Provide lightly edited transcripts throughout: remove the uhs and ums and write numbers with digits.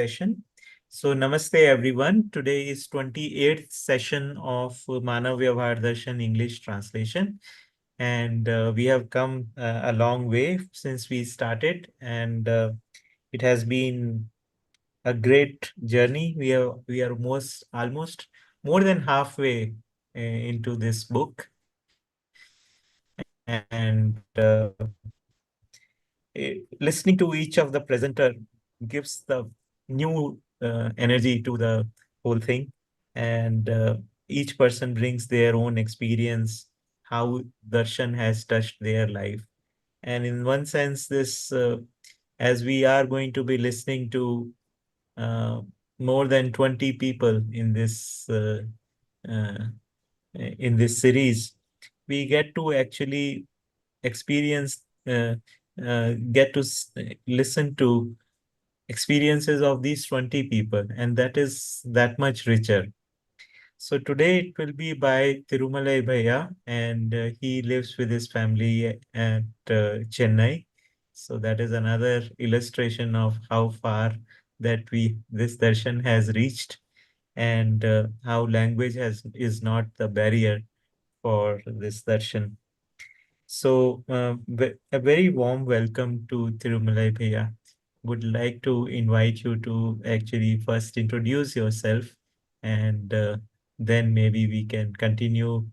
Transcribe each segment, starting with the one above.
session. So, Namaste everyone. Today is 28th session of Manav Vyavhar Darshan English translation. And we have come a long way since we started, and it has been a great journey. We are almost more than halfway into this book, and listening to each of the presenter gives the new energy to the whole thing, and each person brings their own experience, how darshan has touched their life. And in one sense, this as we are going to be listening to uh, more than 20 people uh, in this series, we get to actually experience, get to listen to experiences of these 20 people, and that is that much richer. So today it will be by Thirumalai Bhaiya, and he lives with his family at Chennai. So that is another illustration of how far that we this darshan has reached, and how language has is not the barrier for this darshan. So, a very warm welcome to Thirumalai Bhaiya. Would like to invite you to actually first introduce yourself, and then maybe we can continue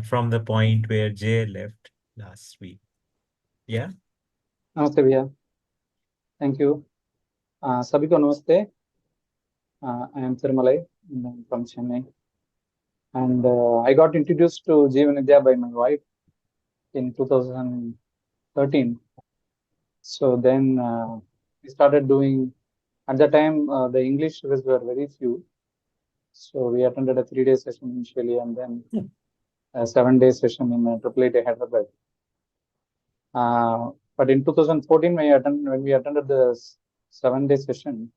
from the point where Jay left last week. Yeah. नमस्ते भैया, thank you. सभी को नमस्ते. I am Thirumalai from Chennai, and I got introduced to Jeevan Vidya by my wife in 2013. So then we started doing. At the time, the English was were very few, so we attended a 3-day session initially, and then a 7-day session in IIIT Hyderabad. But in 2014, when we attended the 7-day session,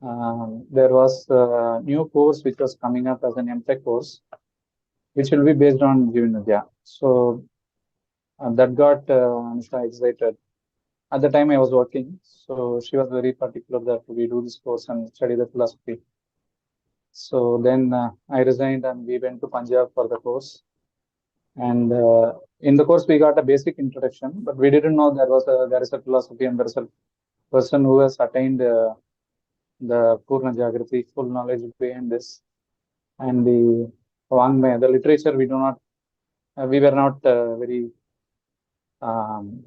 there was a new course which was coming up as an M.Tech course, which will be based on Jivanadya. So that got Anusha excited. At the time I was working, so she was very particular that we do this course and study the philosophy. So then I resigned and we went to Punjab for the course. And in the course we got a basic introduction, but we didn't know there is a philosophy and there is a person who has attained the Purna Jagrati, full knowledge behind this. And the Vangmaya, the literature, we were not very um,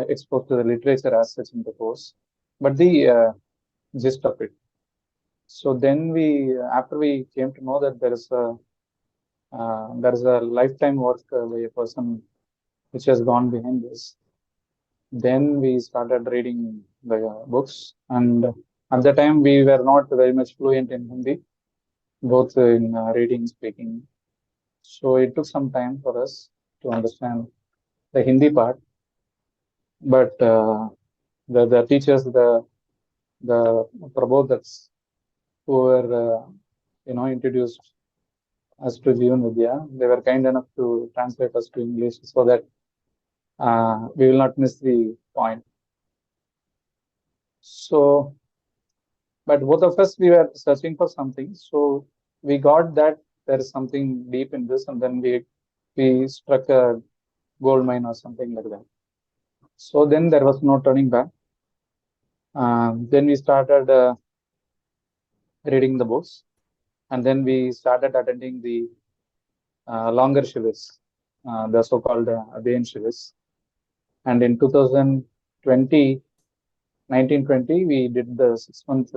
exposed to the literature as such in the course, but the gist of it. So then after we came to know that there is a lifetime work by a person which has gone behind this. Then we started reading the books, and at the time we were not very much fluent in Hindi, both in reading, speaking. So it took some time for us to understand the Hindi part, but the teachers, the Prabodhaks who were introduced us to Jivan Vidya, they were kind enough to translate us to English so that we will not miss the point. So, but both of us, we were searching for something. So we got that there is something deep in this, and then we struck a gold mine or something like that. So then there was no turning back. Then we started reading the books, and then we started attending the longer shivirs, the so-called Adhayan shivirs. And in 1920, we did the 6-month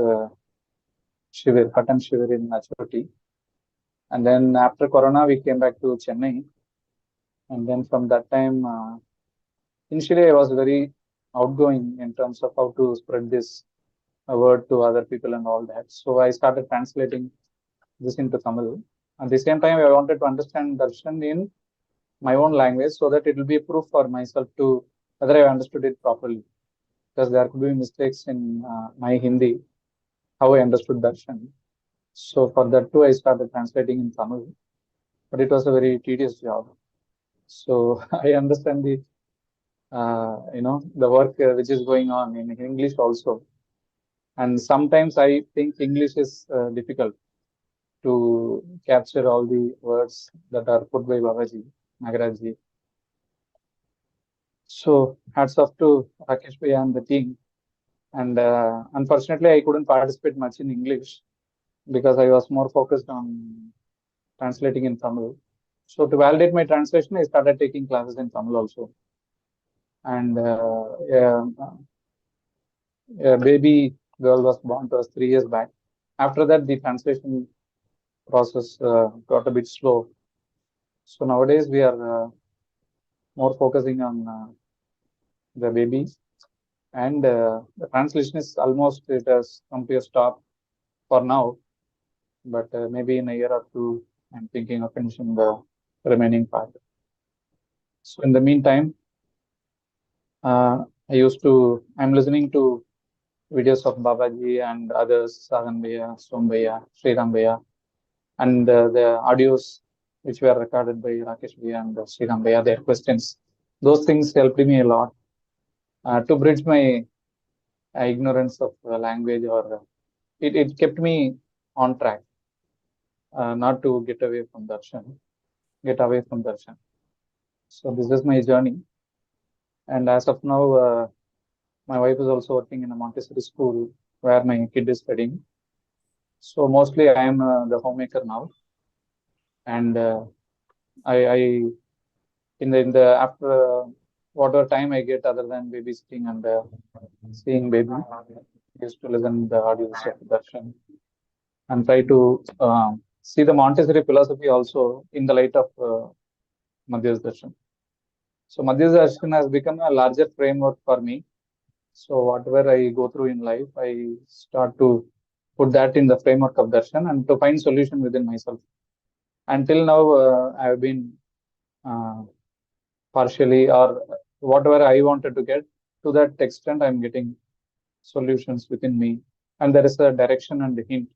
shivir, patan shivir in Achoti. And then after Corona, we came back to Chennai. And then from that time, initially I was very outgoing in terms of how to spread this word to other people and all that. So I started translating this into Tamil. At the same time, I wanted to understand darshan in my own language so that it will be proof for myself to whether I understood it properly. Because there could be mistakes in my Hindi, how I understood darshan. So for that too, I started translating in Tamil, but it was a very tedious job. So I understand the work which is going on in English also. And sometimes I think English is difficult to capture all the words that are put by Babaji, Nagaraj Ji. So hats off to Rakesh Bhai and the team. And unfortunately, I couldn't participate much in English because I was more focused on translating in Tamil. So to validate my translation, I started taking classes in Tamil also. And a baby girl was born to us 3 years back. After that, the translation process got a bit slow. So nowadays we are more focusing on the baby, and the translation is almost, it has come to a stop for now. But maybe in a year or two, I'm thinking of finishing the remaining part. So in the meantime, I'm listening to videos of Babaji and others, Sagan Bhaiya, Som Bhaiya, Sriram Bhaiya, and the audios which were recorded by Rakesh Bhaiya and Sriram Bhaiya, their questions. Those things helped me a lot to bridge my ignorance of language, or it kept me on track, not to get away from darshan. So this is my journey, and as of now, my wife is also working in a Montessori school where my kid is studying. So mostly I am the homemaker now, and I in the after whatever time I get other than babysitting and seeing baby, I used to listen the audios of darshan and try to see the Montessori philosophy also in the light of Madhyas Darshan. So Madhyas Darshan has become a larger framework for me. So whatever I go through in life, I start to put that in the framework of Darshan and to find solution within myself. Until now, I have been uh, partially, or whatever I wanted to get, to that extent, I'm getting solutions within me. And there is a direction and a hint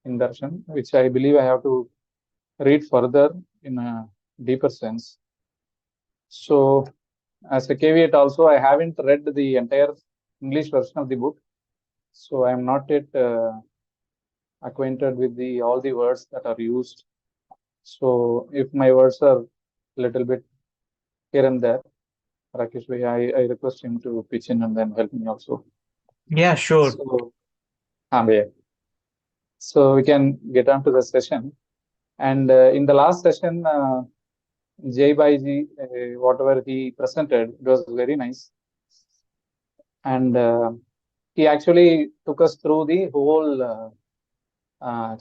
in Darshan, which I believe I have to read further in a deeper sense. So, as a caveat, also, I haven't read the entire English version of the book, so I'm not yet acquainted with the all the words that are used. So, if my words are a little bit here and there, Rakesh bhai, I request him to pitch in and then help me also. Yeah, sure. So, yeah. So we can get on to the session. And in the last session, Jai Bhaiji, whatever he presented, it was very nice. And he actually took us through the whole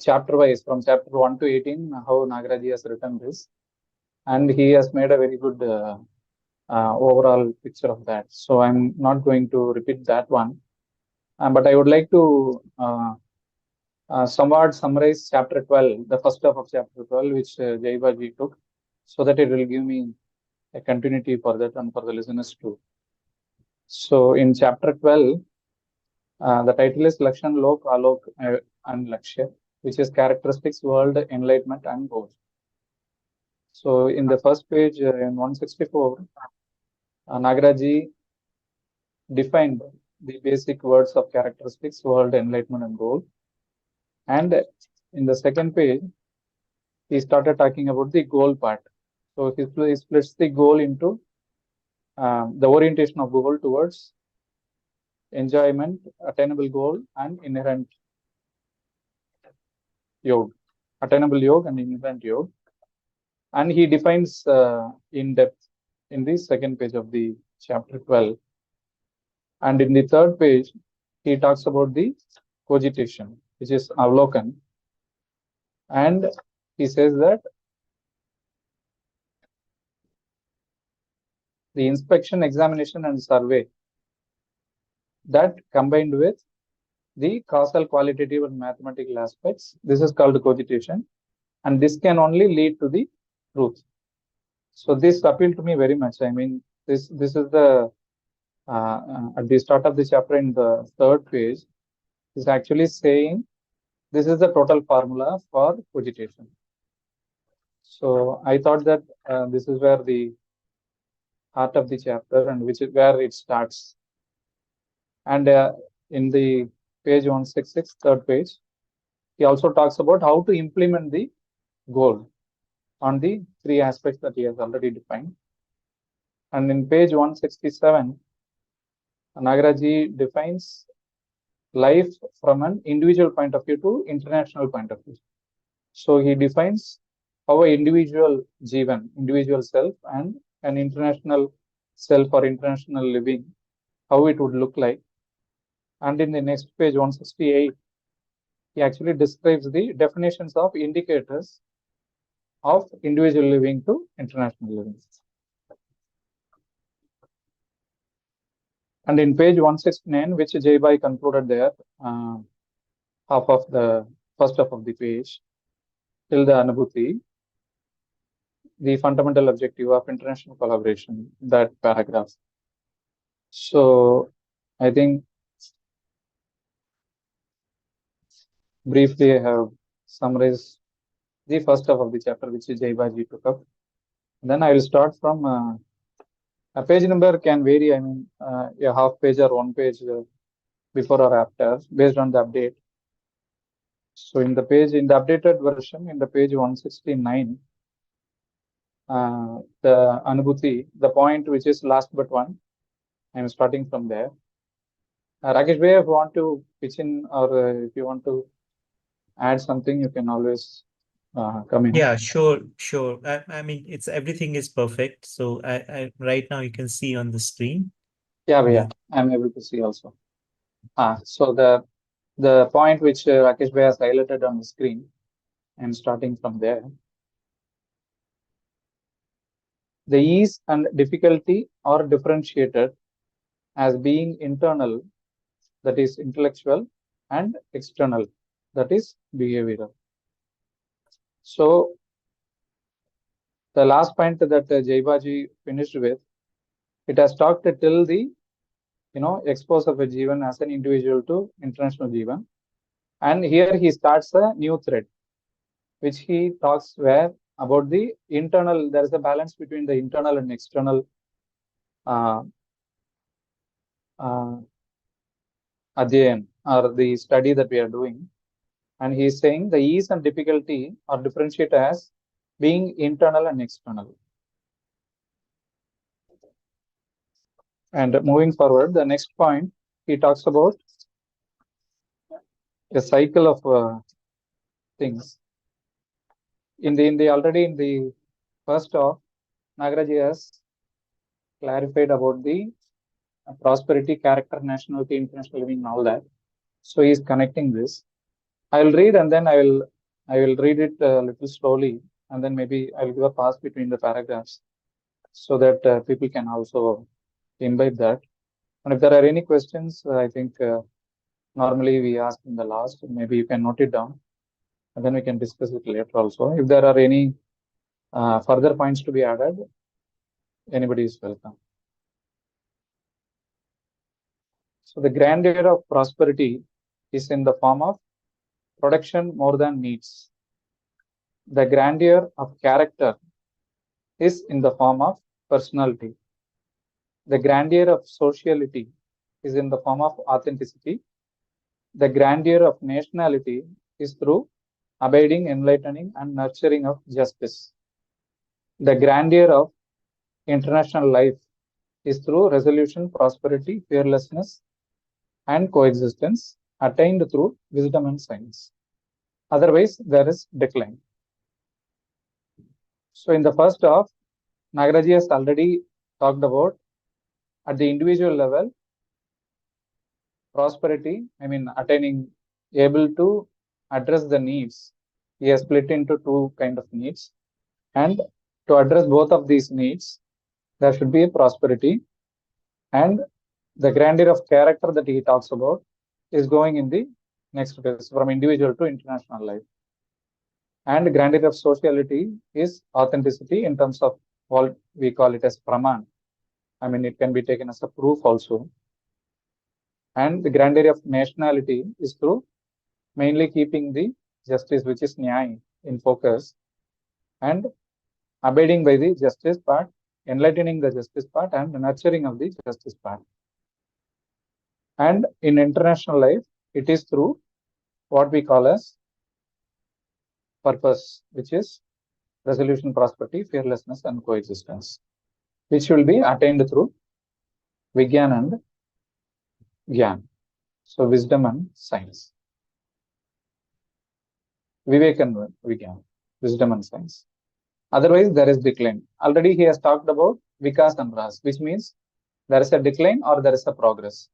chapter wise, from chapter 1 to 18, how Nagaraj Ji has written this. And he has made a very good overall picture of that. So I'm not going to repeat that one. But I would like to somewhat summarize chapter 12, the first half of chapter 12, which Jai Bhaiji took, so that it will give me a continuity for that and for the listeners too. So in chapter 12, the title is Lakshan Lok, Alok and Lakshya, which is characteristics, world, enlightenment and goal. So in the first page, in 164, Nagaraj Ji defined the basic words of characteristics, world, enlightenment and goal. And in the second page, he started talking about the goal part. So he splits the goal into the orientation of goal towards enjoyment, attainable goal, and inherent yoga, attainable yoga and inherent yoga. And he defines in depth in the second page of the chapter 12. And in the third page, he talks about the cogitation, which is avlokan. And he says that the inspection, examination, and survey, that combined with the causal, qualitative, and mathematical aspects, this is called cogitation. And this can only lead to the truth. So this appealed to me very much. I mean, this is the at the start of the chapter in the third page is actually saying this is the total formula for cogitation. So I thought that this is where the heart of the chapter and which is where it starts. And in the page 166, third page, he also talks about how to implement the goal on the three aspects that he has already defined. And in page 167, Nagaraj Ji defines life from an individual point of view to international point of view. So he defines how an individual jivan, individual self, and an international self or international living, how it would look like. And in the next page, 168, he actually describes the definitions of indicators of individual living to international living. And in page 169, which Jaybai concluded there, first half of the page, till the Anubhuti, the fundamental objective of international collaboration, that paragraph. So I think briefly I have summarized the first half of the chapter, which Jaybaji took up. Then I will start from a page number can vary. I mean, a half page or one page before or after, based on the update. So in the updated version, in the page 169, the Anubhuti, the point which is last but one, I am starting from there. Rakesh Bhai, if you want to pitch in or if you want to add something, you can always come in. Yeah, sure. I mean, it's everything is perfect. So I right now you can see on the screen. Yeah, I'm able to see also. So the point which Rakesh Bhai has highlighted on the screen, I'm starting from there. The ease and difficulty are differentiated as being internal, that is intellectual, and external, that is behavioral. So the last point that Jaibaji finished with, it has talked till the expose of a Jivan as an individual to international Jivan. And here he starts a new thread, which he talks where about the internal, there is a balance between the internal and external uh, adhyan, or the study that we are doing. And he is saying the ease and difficulty are differentiated as being internal and external. And moving forward, the next point, he talks about a cycle of things. Already in the first talk, Nagaraj has clarified about the prosperity, character, nationality, international living, and all that. So he is connecting this. I will read and then I will read it a little slowly, and then maybe I will give a pause between the paragraphs so that people can also imbibe that. And if there are any questions, I think normally we ask in the last. Maybe you can note it down, and then we can discuss it later also. If there are any further points to be added, anybody is welcome. So the grandeur of prosperity is in the form of production more than needs. The grandeur of character is in the form of personality. The grandeur of sociality is in the form of authenticity. The grandeur of nationality is through abiding, enlightening, and nurturing of justice. The grandeur of international life is through resolution, prosperity, fearlessness, and coexistence attained through wisdom and science. Otherwise, there is decline. So in the first half, Nagaraj has already talked about at the individual level, prosperity, attaining, able to address the needs. He has split into two kind of needs. And to address both of these needs, there should be a prosperity. And the grandeur of character that he talks about is going in the next phase, from individual to international life. And grandeur of sociality is authenticity in terms of what we call it as praman. It can be taken as a proof also. And the grandeur of nationality is through mainly keeping the justice, which is nyaya, in focus, and abiding by the justice part, enlightening the justice part, and nurturing of the justice part. And in international life, It is through what we call as purpose, which is resolution, prosperity, fearlessness, and coexistence, which will be attained through Vigyan and Gyan. So wisdom and science. Vivek and Vigyan, wisdom and science. Otherwise, there is decline. Already he has talked about Vikas and Ras, which means there is a decline or there is a progress.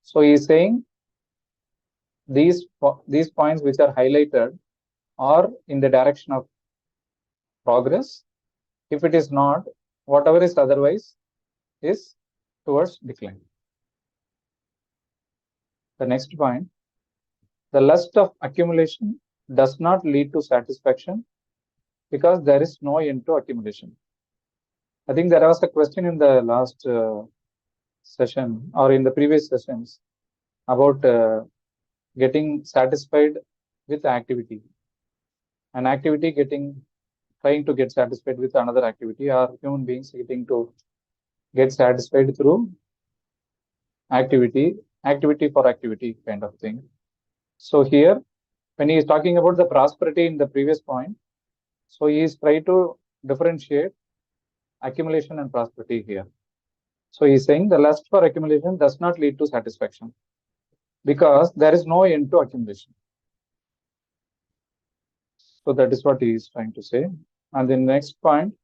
So he is saying these points which are highlighted are in the direction of progress. If it is not, whatever is otherwise is towards decline. The next point, the lust of accumulation does not lead to satisfaction because there is no end to accumulation. I think there was a question in the last session or in the previous sessions about getting satisfied with activity, an activity trying to get satisfied with another activity, or human beings get satisfied through activity for activity kind of thing. So here, when he is talking about the prosperity in the previous point, so he is trying to differentiate accumulation and prosperity here. So he is saying the lust for accumulation does not lead to satisfaction because there is no end to accumulation. So that is what he is trying to say. And the next point,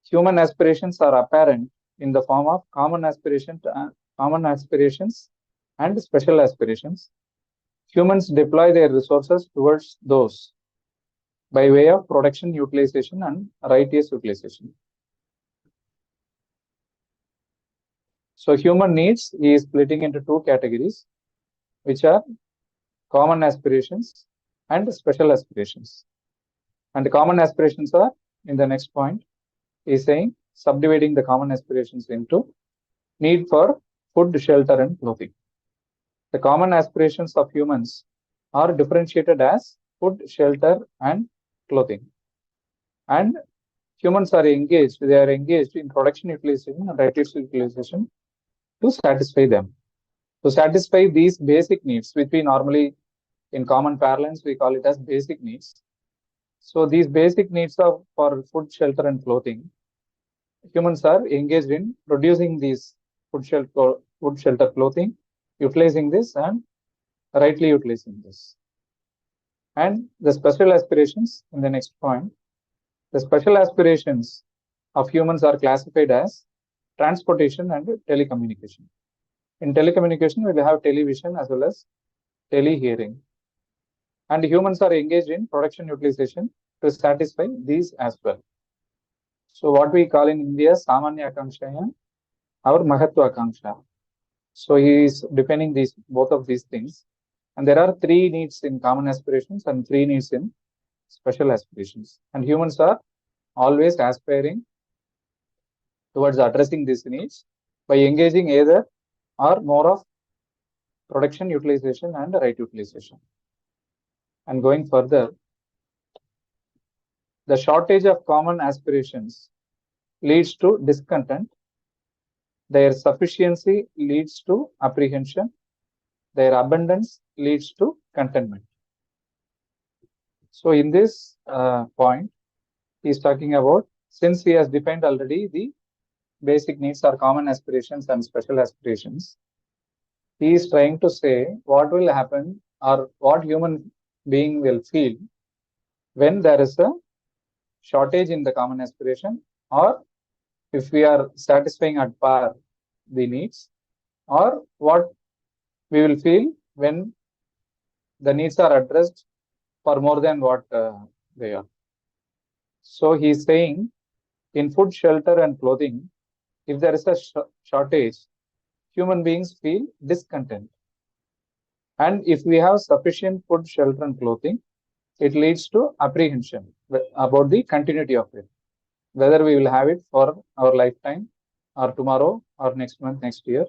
human aspirations are apparent in the form of common aspirations and special aspirations. Humans deploy their resources towards those by way of production utilization and righteous utilization. So human needs he is splitting into two categories, which are common aspirations and special aspirations. And the common aspirations are in the next point. He is saying subdividing the common aspirations into need for food, shelter, and clothing. The common aspirations of humans are differentiated as food, shelter, and clothing. And humans are engaged in production utilization and righteous utilization to satisfy them. To satisfy these basic needs, which we normally, in common parlance, we call it as basic needs. So these basic needs are for food, shelter, and clothing. Humans are engaged in producing these food, shelter, clothing, utilizing this and rightly utilizing this. And the special aspirations in the next point, the special aspirations of humans are classified as transportation and telecommunication. In telecommunication, we will have television as well as telehearing. And humans are engaged in production utilization to satisfy these as well. So what we call in India, Samanya Akanksha or Mahatva Akanksha. So he is defining both of these things. And there are three needs in common aspirations and three needs in special aspirations. And humans are always aspiring towards addressing these needs by engaging either or more of production utilization and right utilization. And going further, the shortage of common aspirations leads to discontent. Their sufficiency leads to apprehension. Their abundance leads to contentment. So in this point, he is talking about, since he has defined already the basic needs are common aspirations and special aspirations, he is trying to say what will happen or what human being will feel when there is a shortage in the common aspiration, or if we are satisfying at par the needs, or what we will feel when the needs are addressed for more than what they are. So he is saying in food, shelter, and clothing, if there is a shortage, human beings feel discontent. And if we have sufficient food, shelter, and clothing, it leads to apprehension about the continuity of it, whether we will have it for our lifetime or tomorrow or next month, next year,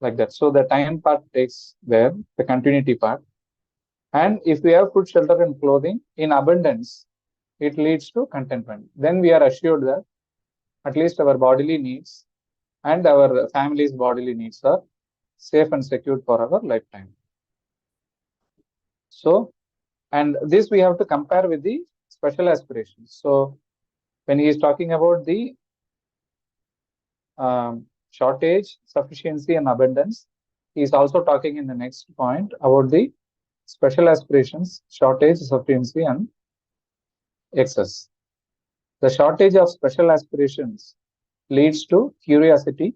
like that. So the time part takes there, the continuity part. And if we have food, shelter, and clothing in abundance, it leads to contentment. Then we are assured that at least our bodily needs and our family's bodily needs are safe and secured for our lifetime. So, and this we have to compare with the special aspirations. So, when he is talking about the shortage, sufficiency, and abundance, he is also talking in the next point about the special aspirations, shortage, sufficiency, and excess. The shortage of special aspirations leads to curiosity,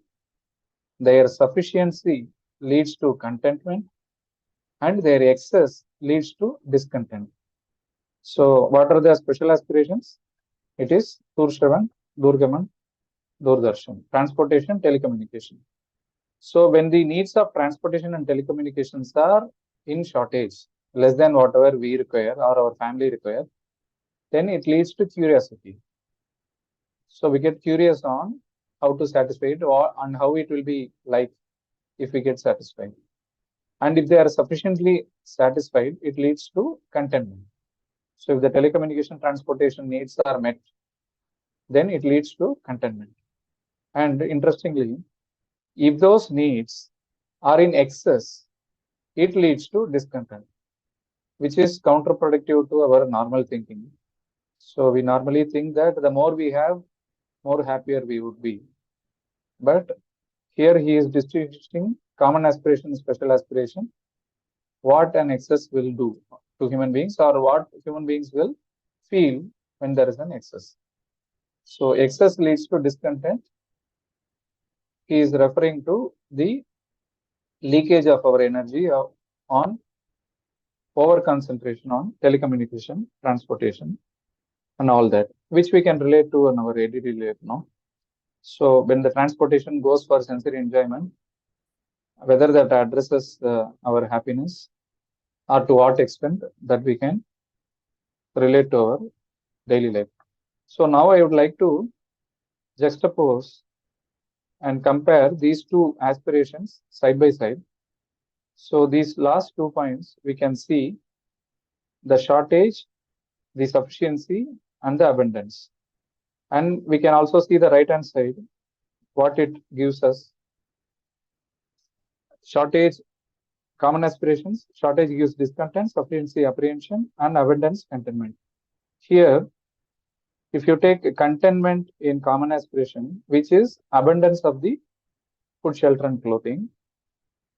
their sufficiency leads to contentment, and their excess leads to discontent. So, what are the special aspirations? It is Durshravan, Durgaman, Doordarshan, transportation, telecommunication. So, when the needs of transportation and telecommunications are in shortage, less than whatever we require or our family require, then it leads to curiosity. So, we get curious on how to satisfy it or and how it will be like if we get satisfied. And if they are sufficiently satisfied, it leads to contentment. So, if the telecommunication transportation needs are met, then it leads to contentment. And interestingly, if those needs are in excess, it leads to discontent, which is counterproductive to our normal thinking. So we normally think that the more we have, more happier we would be. But here he is distinguishing common aspiration, special aspiration, what an excess will do to human beings or what human beings will feel when there is an excess. So excess leads to discontent. He is referring to the leakage of our energy on over concentration on telecommunication, transportation, and all that, which we can relate to in our daily life now. So when the transportation goes for sensory enjoyment, whether that addresses our happiness or to what extent that we can relate to our daily life. So now I would like to juxtapose and compare these two aspirations side by side. So these last 2 points, we can see the shortage, the sufficiency, and the abundance. And we can also see the right hand side, what it gives us. Shortage, common aspirations, shortage gives discontent, sufficiency, apprehension, and abundance, contentment. Here, if you take contentment in common aspiration, which is abundance of the food, shelter, and clothing,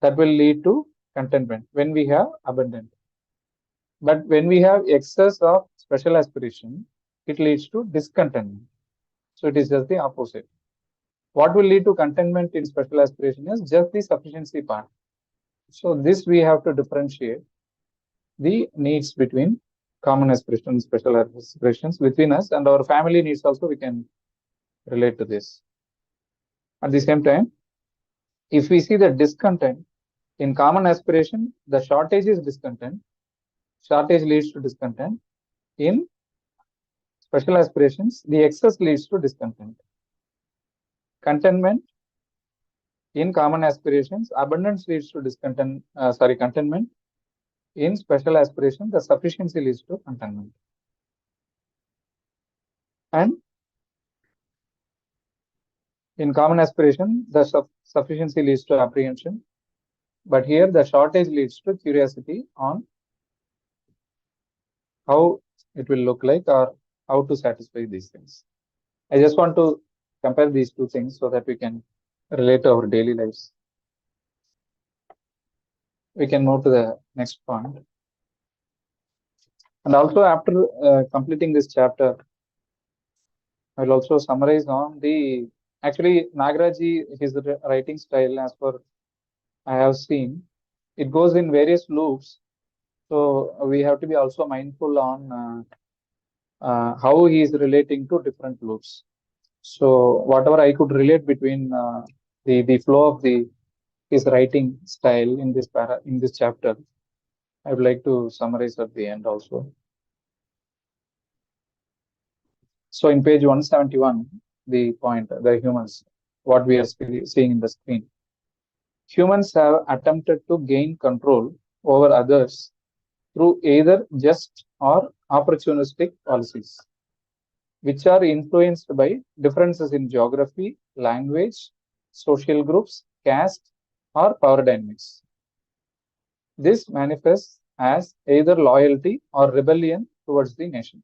that will lead to contentment when we have abundance. But when we have excess of special aspiration, it leads to discontentment. So it is just the opposite. What will lead to contentment in special aspiration is just the sufficiency part. So this we have to differentiate the needs between common aspirations, special aspirations within us, and our family needs also we can relate to this. At the same time, if we see the discontent in common aspiration, the shortage is discontent. Shortage leads to discontent. In special aspirations, the excess leads to discontent. Contentment in common aspirations, abundance leads to contentment. In special aspiration, the sufficiency leads to contentment. And in common aspiration, the sufficiency leads to apprehension. But here the shortage leads to curiosity on how it will look like or how to satisfy these things. I just want to compare these two things so that we can relate to our daily lives. We can move to the next point. And also after completing this chapter, I will also summarize on the, actually Nagaraj Ji, his writing style as per I have seen, it goes in various loops. So we have to be also mindful on how he is relating to different loops. So whatever I could relate between the flow of his writing style in this chapter, I would like to summarize at the end also. So in page 171, the point, the humans, what we are seeing in the screen. Humans have attempted to gain control over others through either just or opportunistic policies, which are influenced by differences in geography, language, social groups, caste, or power dynamics. This manifests as either loyalty or rebellion towards the nation.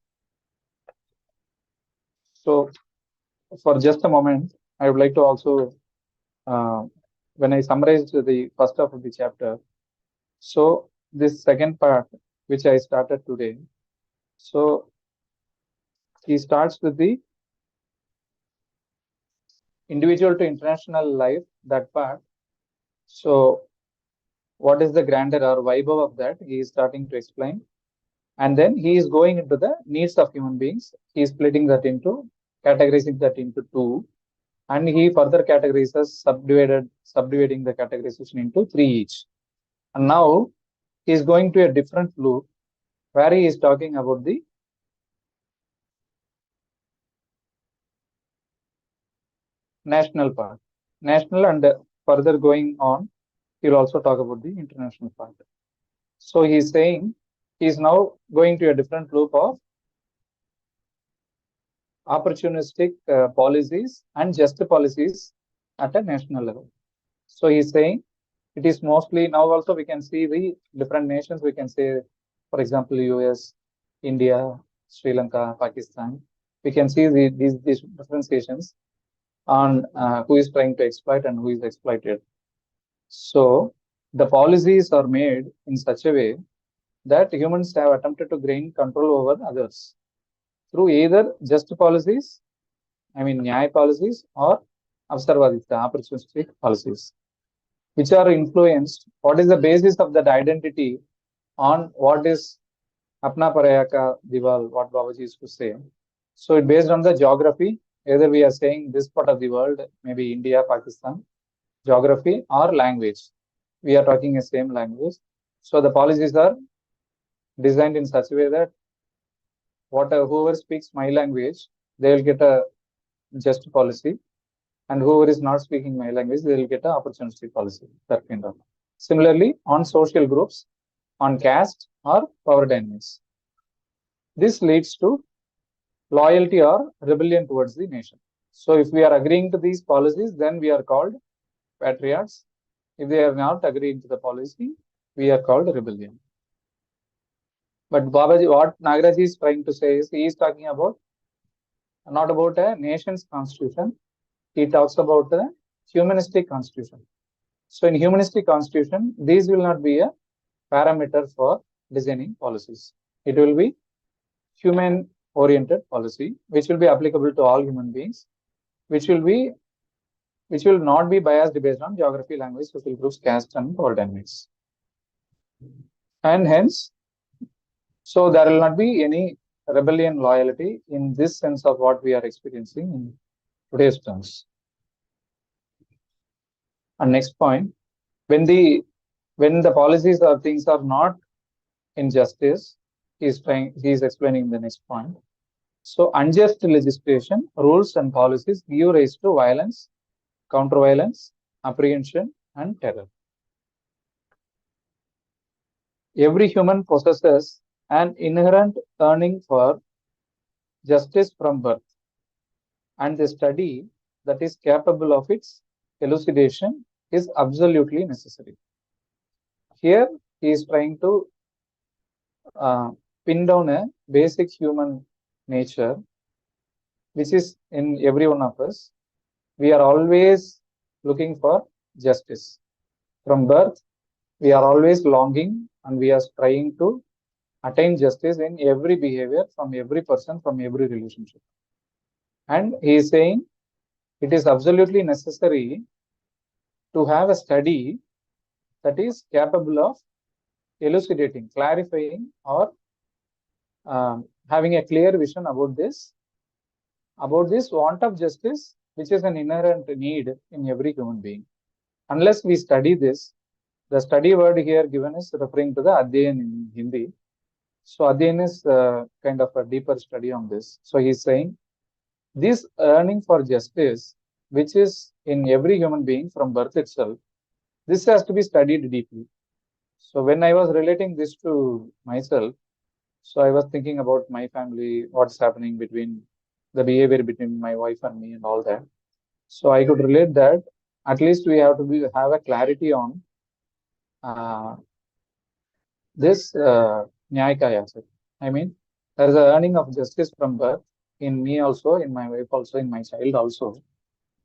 So, for just a moment, I would like to also, when I summarized the first half of the chapter, so this second part, which I started today, so he starts with the individual to international life, that part. So, what is the grandeur or vibe of that? He is starting to explain. And then he is going into the needs of human beings. He is splitting that into, categorizing that into two. And he further categorizes, subdividing the categorization into three each. And now he is going to a different loop where he is talking about the national part. National, and further going on, he will also talk about the international part. So he is saying he is now going to a different loop of opportunistic policies and just policies at a national level. So he's saying it is mostly now also we can see the different nations. We can say, for example, US, India, Sri Lanka, Pakistan. We can see these differentiations on who is trying to exploit and who is exploited. So the policies are made in such a way that humans have attempted to gain control over others through either just policies, I mean Nyaya policies, or Avsarvadita, opportunistic policies, which are influenced. What is the basis of that identity on what is Apna Paraya Ka Diwal, what Babaji used to say. So it based on the geography, either we are saying this part of the world, maybe India, Pakistan, geography or language. We are talking the same language. So the policies are designed in such a way that whoever speaks my language, they will get a just policy, and whoever is not speaking my language, they will get an opportunity policy. That kind of. Similarly, on social groups, on caste or power dynamics. This leads to loyalty or rebellion towards the nation. So if we are agreeing to these policies, then we are called patriots. If they are not agreeing to the policy, we are called rebellion. But Babaji, what Nagaraj is trying to say is, he is talking about not about a nation's constitution. He talks about the humanistic constitution. So in humanistic constitution, these will not be a parameter for designing policies. It will be human oriented policy, which will be applicable to all human beings, which will not be biased based on geography, language, social groups, caste, and power dynamics. And hence, so there will not be any rebellion loyalty in this sense of what we are experiencing in today's terms. And next point, when the policies or things are not in justice, he is explaining the next point. So unjust legislation, rules and policies give rise to violence, counter-violence, apprehension, and terror. Every human possesses an inherent yearning for justice from birth, and the study that is capable of its elucidation is absolutely necessary. Here, he is trying to pin down a basic human nature, which is in every one of us. We are always looking for justice. From birth, we are always longing and we are trying to attain justice in every behavior, from every person, from every relationship. And he is saying it is absolutely necessary to have a study that is capable of elucidating, clarifying, or having a clear vision about this want of justice, which is an inherent need in every human being. Unless we study this, the study word here given is referring to the Adhyayan in Hindi. So Adhyayan is kind of a deeper study on this. So he's saying this yearning for justice, which is in every human being from birth itself, this has to be studied deeply. So when I was relating this to myself, so I was thinking about my family, what's happening between the behavior between my wife and me and all that. So I could relate that at least we have to have a clarity on this Nyayika aspect. I mean, there is a earning of justice from birth in me also, in my wife also, in my child also.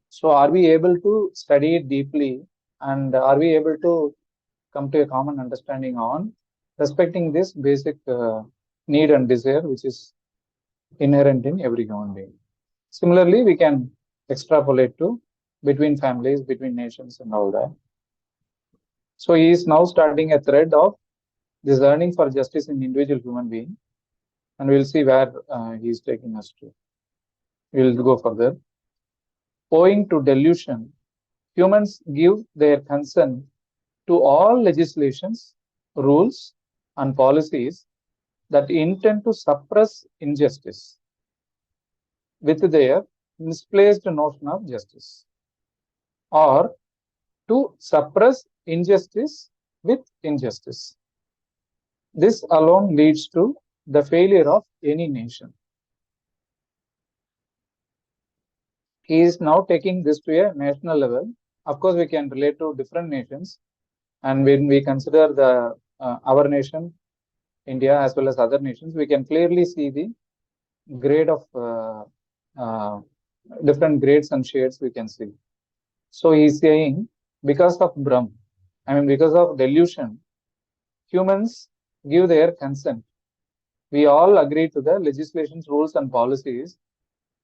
So are we able to study it deeply, and are we able to come to a common understanding on respecting this basic need and desire which is inherent in every human being? Similarly, we can extrapolate to between families, between nations, and all that. So he is now starting a thread of this yearning for justice in individual human being, and we'll see where he is taking us to. We'll go further. Owing to delusion, humans give their consent to all legislations, rules, and policies that intend to suppress injustice with their misplaced notion of justice, or to suppress injustice with injustice. This alone leads to the failure of any nation. He is now taking this to a national level. Of course, we can relate to different nations, and when we consider the our nation, India, as well as other nations, we can clearly see the grade of uh, different grades and shades we can see. So he is saying, because of Brahm, I mean, because of delusion, humans give their consent. We all agree to the legislations, rules, and policies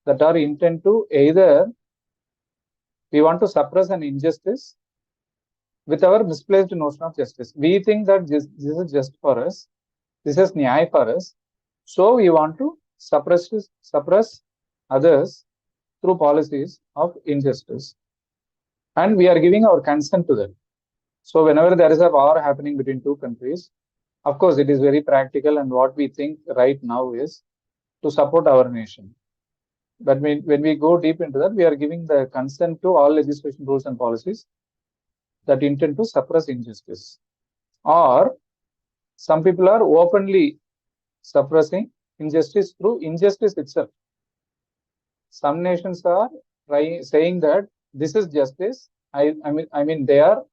that are intent to either we want to suppress an injustice with our misplaced notion of justice. We think that this is just for us, this is nyaya for us, so we want to suppress others through policies of injustice, and we are giving our consent to that. So whenever there is a war happening between two countries, of course it is very practical, and what we think right now is to support our nation. But when we go deep into that, we are giving the consent to all legislation, rules, and policies that intend to suppress injustice. Or some people are openly suppressing injustice through injustice itself. Some nations are saying that this is justice. I mean, they are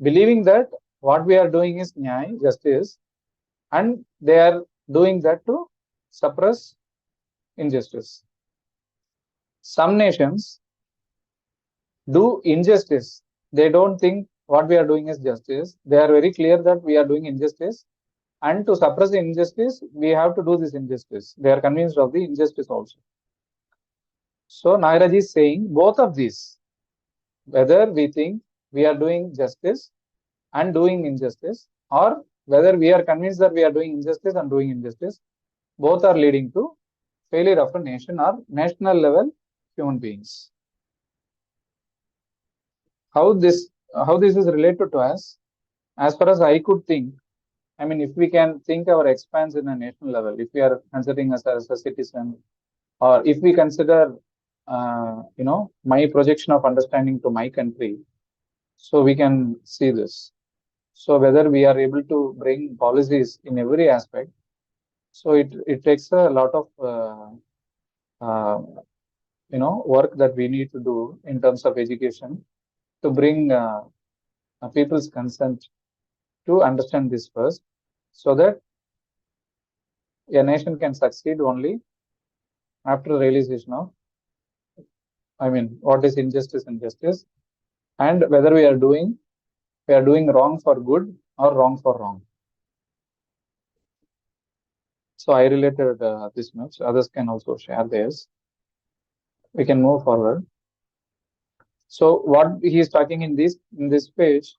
believing that what we are doing is nyaya, justice, and they are doing that to suppress injustice. Some nations do injustice. They don't think what we are doing is justice. They are very clear that we are doing injustice, and to suppress the injustice, we have to do this injustice. They are convinced of the injustice also. So Nagaraj is saying both of these, whether we think we are doing justice and doing injustice, or whether we are convinced that we are doing injustice and doing injustice, both are leading to failure of a nation or national level human beings. How this is related to us, as far as I could think, I mean, if we can think our expanse in a national level, if we are considering us as a citizen, or if we consider, my projection of understanding to my country, so we can see this. So whether we are able to bring policies in every aspect, so it takes a lot of work that we need to do in terms of education to bring people's consent to understand this first, so that a nation can succeed only after realization of, I mean, what is injustice and justice, and whether we are doing wrong for good or wrong for wrong. So I related this much. Others can also share theirs. We can move forward. So what he is talking in this page,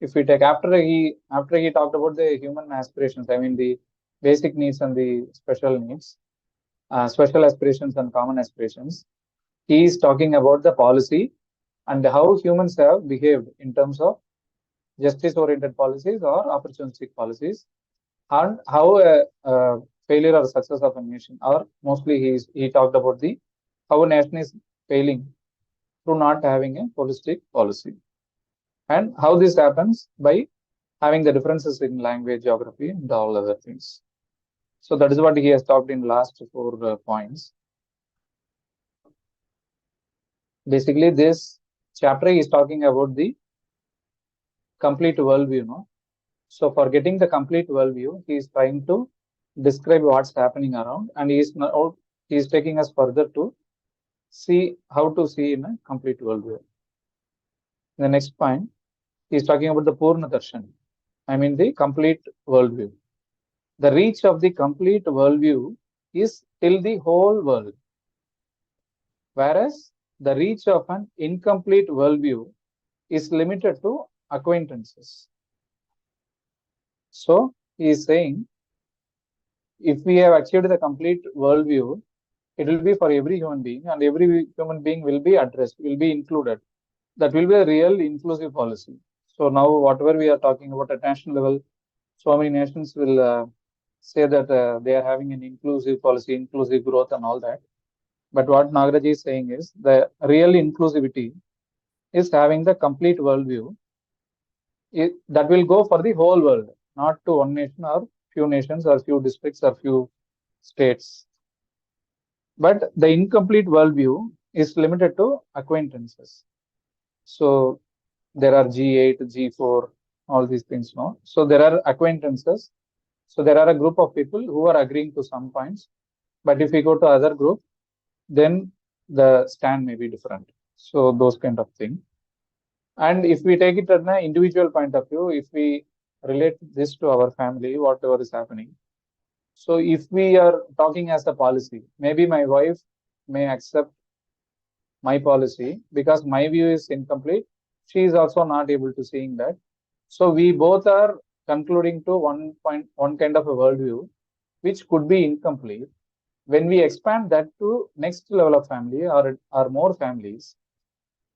if we take after he talked about the human aspirations, I mean the basic needs and the special needs, special aspirations and common aspirations, he is talking about the policy and how humans have behaved in terms of justice-oriented policies or opportunistic policies, and how a failure or success of a nation, or mostly he talked about the how a nation is failing through not having a holistic policy, and how this happens by having the differences in language, geography, and all other things. So that is what he has talked in last 4 points. Basically, this chapter is talking about the complete worldview. No? So for getting the complete worldview, he is trying to describe what's happening around, and he is taking us further to see how to see in a complete worldview. The next point, he is talking about the Purna Darshan. I mean the complete worldview. The reach of the complete worldview is till the whole world, whereas the reach of an incomplete worldview is limited to acquaintances. So he is saying, if we have achieved the complete worldview, it will be for every human being, and every human being will be addressed, will be included. That will be a real inclusive policy. So now, whatever we are talking about at national level, so many nations will say that they are having an inclusive policy, inclusive growth, and all that. But what Nagaraj is saying is the real inclusivity is having the complete worldview that will go for the whole world, not to one nation or few nations or few districts or few states. But the incomplete worldview is limited to acquaintances. So there are G8, G4, all these things. No, so there are acquaintances. So there are a group of people who are agreeing to some points. But if we go to other group, then the stand may be different. So those kind of thing. And if we take it at an individual point of view, if we relate this to our family, whatever is happening. So if we are talking as a policy, maybe my wife may accept my policy because my view is incomplete. She is also not able to seeing that. So we both are concluding to one kind of a worldview, which could be incomplete. When we expand that to next level of family or more families,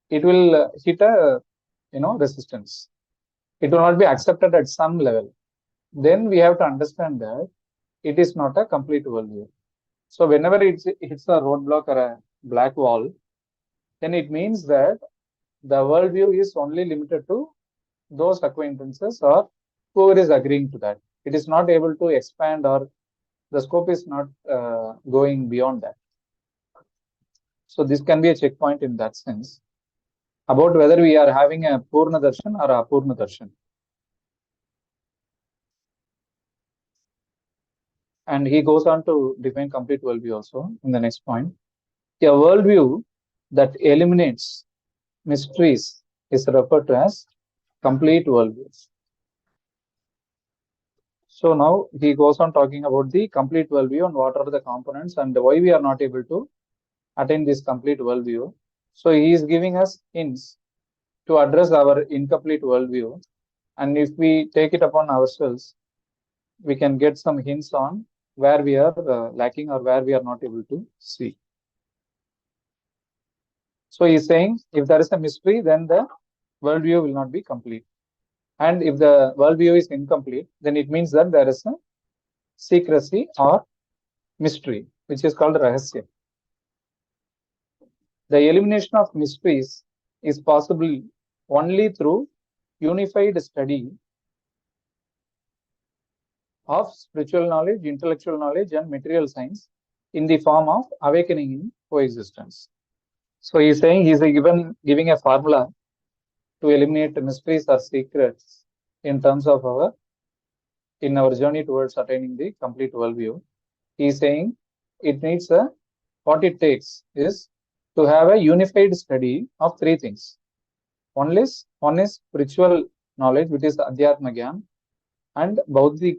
it will hit a resistance. It will not be accepted at some level. Then we have to understand that it is not a complete worldview. So whenever it hits a roadblock or a black wall, then it means that the worldview is only limited to those acquaintances or whoever is agreeing to that. It is not able to expand, or the scope is not going beyond that. So this can be a checkpoint in that sense about whether we are having a Purna Darshan or a Apurna Darshan. And he goes on to define complete worldview also in the next point. A worldview that eliminates mysteries is referred to as complete worldview. So now he goes on talking about the complete worldview and what are the components and why we are not able to attain this complete worldview. So he is giving us hints to address our incomplete worldview. And if we take it upon ourselves, we can get some hints on where we are lacking or where we are not able to see. So he's saying if there is a mystery, then the worldview will not be complete. And if the worldview is incomplete, then it means that there is a secrecy or mystery, which is called rahasya. The elimination of mysteries is possible only through unified study of spiritual knowledge, intellectual knowledge, and material science in the form of awakening in coexistence. So he's saying he's giving a formula to eliminate mysteries or secrets in terms of our journey towards attaining the complete worldview. He's saying what it takes is to have a unified study of three things. One is spiritual knowledge, which is Adhyatma Gyan, and Bauddhik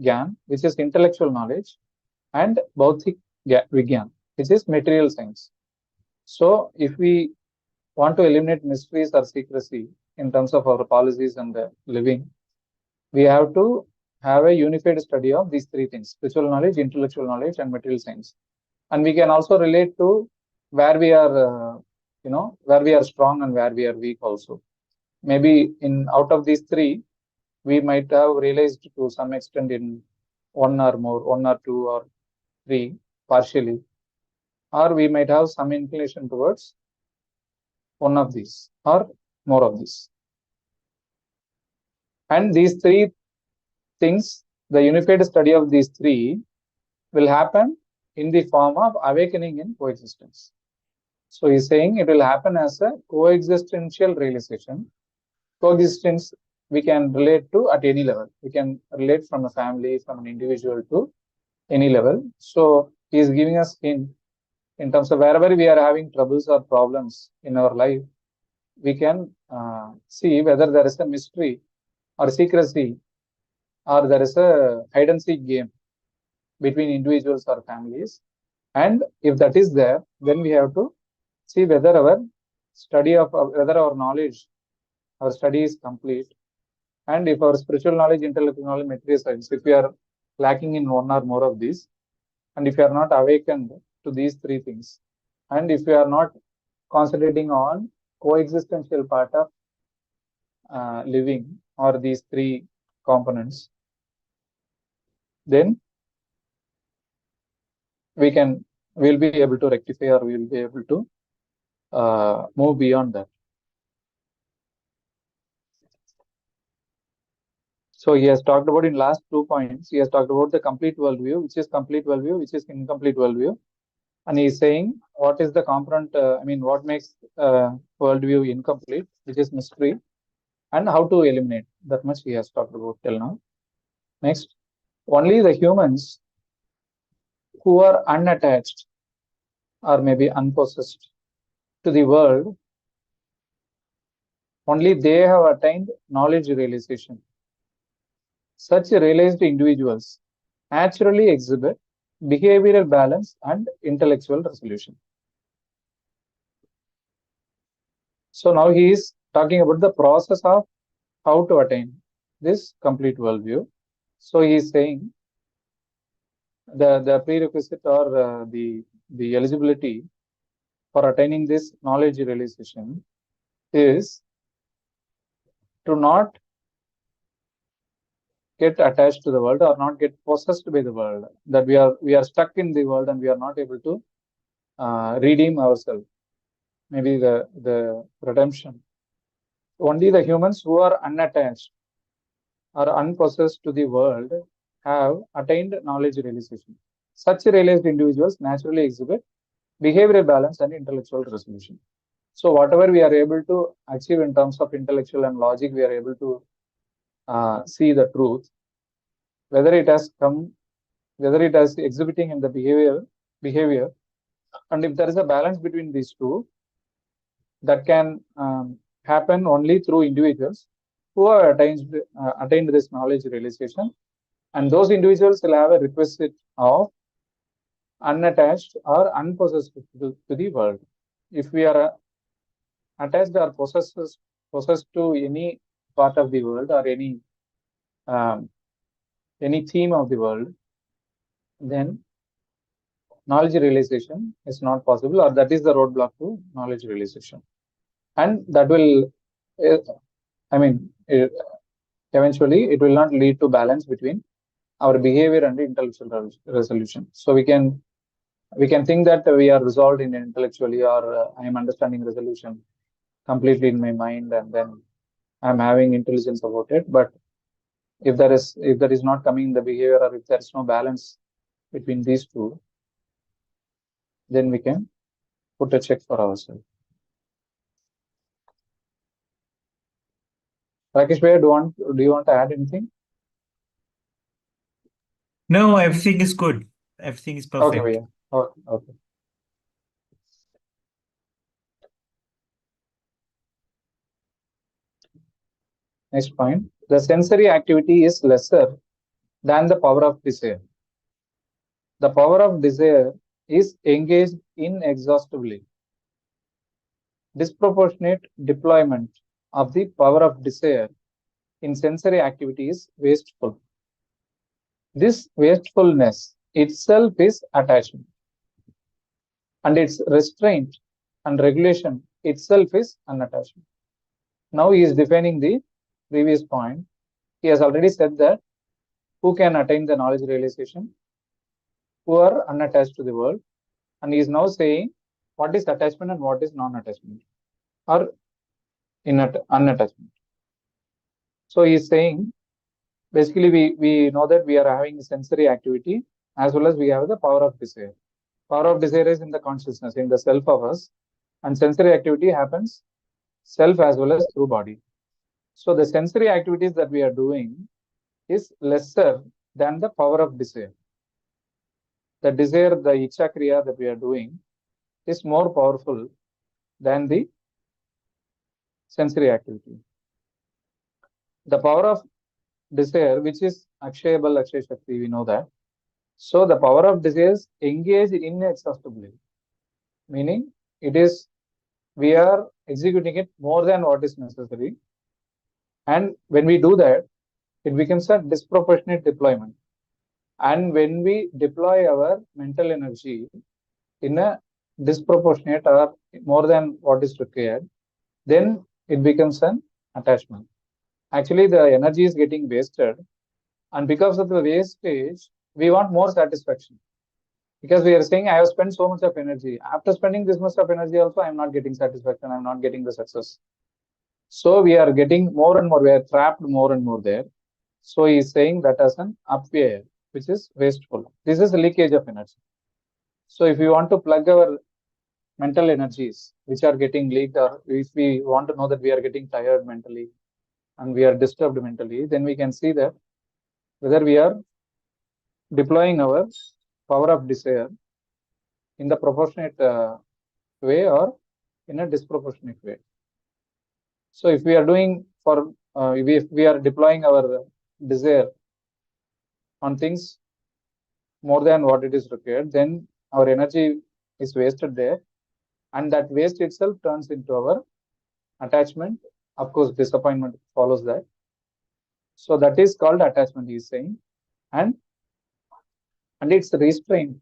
Gyan, which is intellectual knowledge, and Bauddhik Vigyan, which is material science. So if we want to eliminate mysteries or secrecy in terms of our policies and living, we have to have a unified study of these three things: spiritual knowledge, intellectual knowledge, and material science. And we can also relate to where we are, where we are strong and where we are weak also. Maybe out of these three, we might have realized to some extent in one or two or three partially, or we might have some inclination towards one of these or more of these. And these three things, the unified study of these three will happen in the form of awakening in coexistence. So he's saying it will happen as a coexistential realization. Coexistence we can relate to at any level. We can relate from a family, from an individual to any level. So he is giving us hint in terms of wherever we are having troubles or problems in our life, we can see whether there is a mystery or secrecy or there is a hide and seek game between individuals or families. And if that is there, then we have to see whether our study of whether our knowledge, our study is complete. And if our spiritual knowledge, intellectual knowledge, material science, if we are lacking in one or more of these, and if you are not awakened to these three things, and if you are not concentrating on coexistential part of living or these three components, then we'll be able to rectify or we'll be able to move beyond that. So he has talked about in last 2 points, he has talked about the complete worldview, which is complete worldview, which is incomplete worldview. And he's saying what is the component, what makes worldview incomplete, which is mystery, and how to eliminate. That much he has talked about till now. Next, only the humans who are unattached or maybe unpossessed to the world, only they have attained knowledge realization. Such realized individuals naturally exhibit behavioral balance and intellectual resolution. So now he is talking about the process of how to attain this complete worldview. So he is saying the prerequisite or the eligibility for attaining this knowledge realization is to not get attached to the world or not get possessed by the world, that we are stuck in the world and we are not able to redeem ourselves, maybe the redemption. Only the humans who are unattached or unpossessed to the world have attained knowledge realization. Such realized individuals naturally exhibit behavioral balance and intellectual resolution. So whatever we are able to achieve in terms of intellectual and logic, we are able to see the truth, whether it has come, whether it is exhibiting in the behavior, and if there is a balance between these two, that can happen only through individuals who have attained this knowledge realization, and those individuals will have a requisite of unattached or unpossessed to the world. If we are attached or possessed to any part of the world or um, any theme of the world, then knowledge realization is not possible, or that is the roadblock to knowledge realization. And that will, eventually it will not lead to balance between our behavior and the intellectual resolution. So we can think that we are resolved in intellectually, or I am understanding resolution completely in my mind, and then I'm having intelligence about it. But if that is not coming in the behavior, or if there is no balance between these two, then we can put a check for ourselves. Rakesh Bhai, do you want to add anything? No, everything is good. Everything is perfect. Okay, Bhaiya. Okay. Next point. The sensory activity is lesser than the power of desire. The power of desire is engaged inexhaustibly. Disproportionate deployment of the power of desire in sensory activity is wasteful. This wastefulness itself is attachment, and its restraint and regulation itself is unattachment. Now he is defining the previous point. He has already said that who can attain the knowledge realization, who are unattached to the world, and he is now saying what is attachment and what is non-attachment or unattachment. So he is saying basically we know that we are having sensory activity as well as we have the power of desire. Power of desire is in the consciousness, in the self of us. and sensory activity happens self as well as through body. So the sensory activities that we are doing is lesser than the power of desire. The desire, the icha kriya that we are doing is more powerful than the sensory activity. The power of desire, which is akshayabal, akshay shakti, we know that. So the power of desires engage inexhaustibly, meaning it is we are executing it more than what is necessary. And when we do that, it becomes a disproportionate deployment. And when we deploy our mental energy in a disproportionate or more than what is required, then it becomes an attachment. Actually, the energy is getting wasted. And because of the wastage, we want more satisfaction. Because we are saying, I have spent so much of energy. After spending this much of energy also, I am not getting satisfaction. I am not getting the success. So we are getting more and more, we are trapped more and more there. So he is saying that as an upware, which is wasteful. This is a leakage of energy. So if we want to plug our mental energies, which are getting leaked, or if we want to know that we are getting tired mentally and we are disturbed mentally, then we can see that whether we are deploying our power of desire in the proportionate way or in a disproportionate way. So if we are doing if we are deploying our desire on things more than what it is required, then our energy is wasted there, and that waste itself turns into our attachment. Of course, disappointment follows that. So that is called attachment, he is saying, and it's restraint.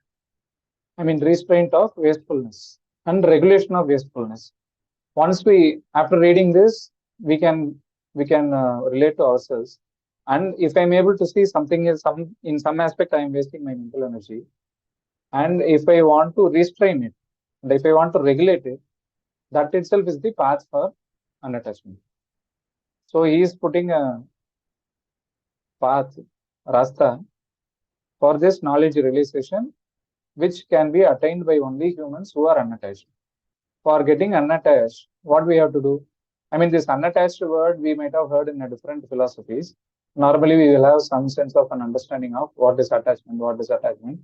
I mean, restraint of wastefulness and regulation of wastefulness. Once we, after reading this, we can relate to ourselves. And if I'm able to see something is in some aspect, I am wasting my mental energy. And if I want to restrain it, and if I want to regulate it, that itself is the path for unattachment. So he is putting a path, rasta, for this knowledge realization, which can be attained by only humans who are unattached. For getting unattached, what we have to do? I mean, this unattached word we might have heard in a different philosophies. Normally, we will have some sense of an understanding of what is attachment, what is attachment.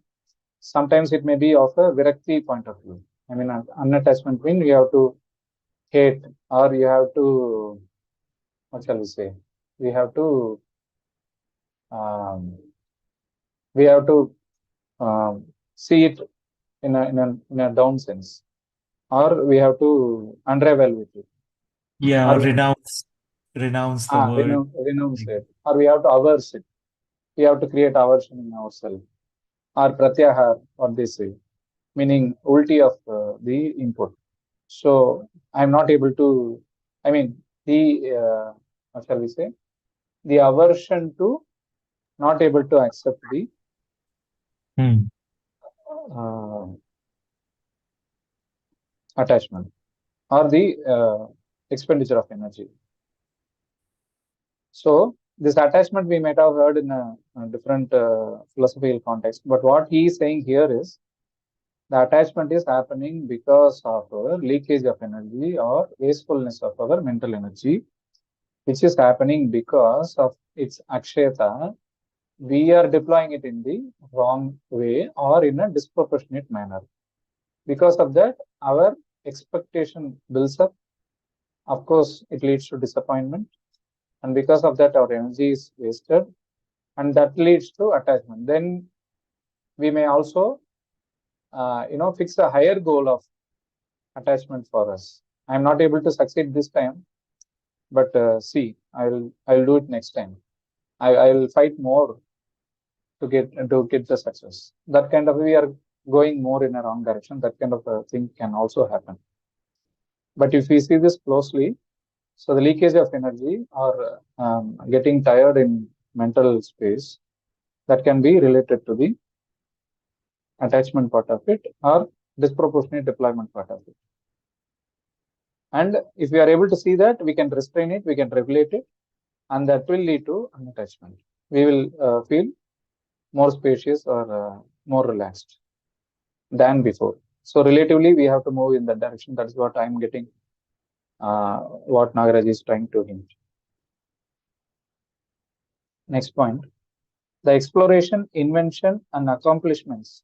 Sometimes it may be of a virakti point of view. I mean, unattachment means you have to hate, or you have to, what shall we say? We have to, um, we have to see it in a down sense, or we have to unravel with it, Yeah, or or renounce the word. renounce it, or we have to averse it. We have to create aversion in ourselves, or pratyahar, what they say, meaning ulti of the input. So I'm not able to, I mean, what shall we say, the aversion to not able to accept the Hmm. uh, attachment or the expenditure of energy. So this attachment we might have heard in a different philosophical context, but what he is saying here is the attachment is happening because of our leakage of energy or wastefulness of our mental energy, which is happening because of its akshayata. We are deploying it in the wrong way or in a disproportionate manner. Because of that, our expectation builds up. Of course, it leads to disappointment. And because of that, our energy is wasted. And that leads to attachment. Then we may also, fix a higher goal of attachment for us. I'm not able to succeed this time, but see, I'll do it next time. I'll fight more to get the success. That kind of, we are going more in a wrong direction. That kind of a thing can also happen. But if we see this closely, so the leakage of energy or getting tired in mental space, that can be related to the attachment part of it or disproportionate deployment part of it. And if we are able to see that, we can restrain it, we can regulate it, and that will lead to unattachment. We will feel more spacious or more relaxed than before. So relatively, we have to move in that direction. That's what I'm getting, what Nagaraj is trying to hint. Next point, the exploration, invention, and accomplishments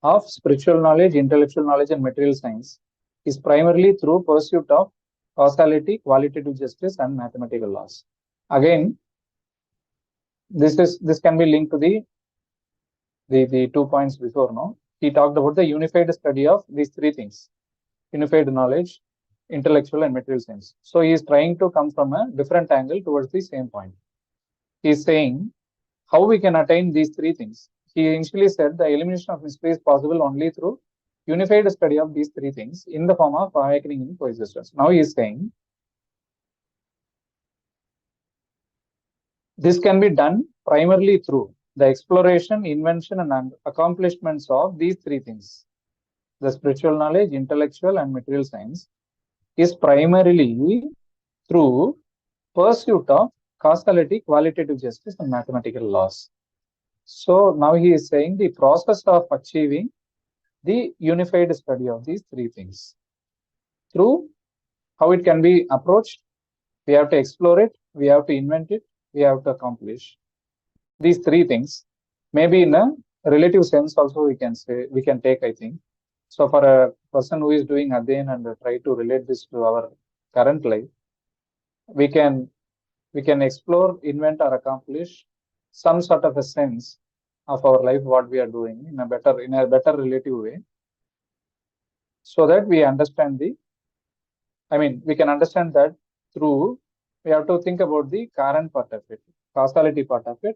of spiritual knowledge, intellectual knowledge, and material science is primarily through pursuit of causality, qualitative justice, and mathematical laws. Again, this can be linked to the 2 points before. No, he talked about the unified study of these three things: unified knowledge, intellectual, and material science. So he is trying to come from a different angle towards the same point. He is saying how we can attain these three things. He initially said the elimination of mystery is possible only through unified study of these three things in the form of awakening in coexistence. Now he is saying this can be done primarily through the exploration, invention, and accomplishments of these three things. The spiritual knowledge, intellectual, and material science is primarily through pursuit of causality, qualitative justice, and mathematical laws. So now he is saying the process of achieving the unified study of these three things. Through how it can be approached, we have to explore it, we have to invent it, we have to accomplish these three things. Maybe in a relative sense also we can say, we can take, I think. So for a person who is doing Adyan and try to relate this to our current life, we can explore, invent, or accomplish some sort of a sense of our life, what we are doing in a better relative way, so that we understand we can understand that through, we have to think about the Karan part of it, causality part of it,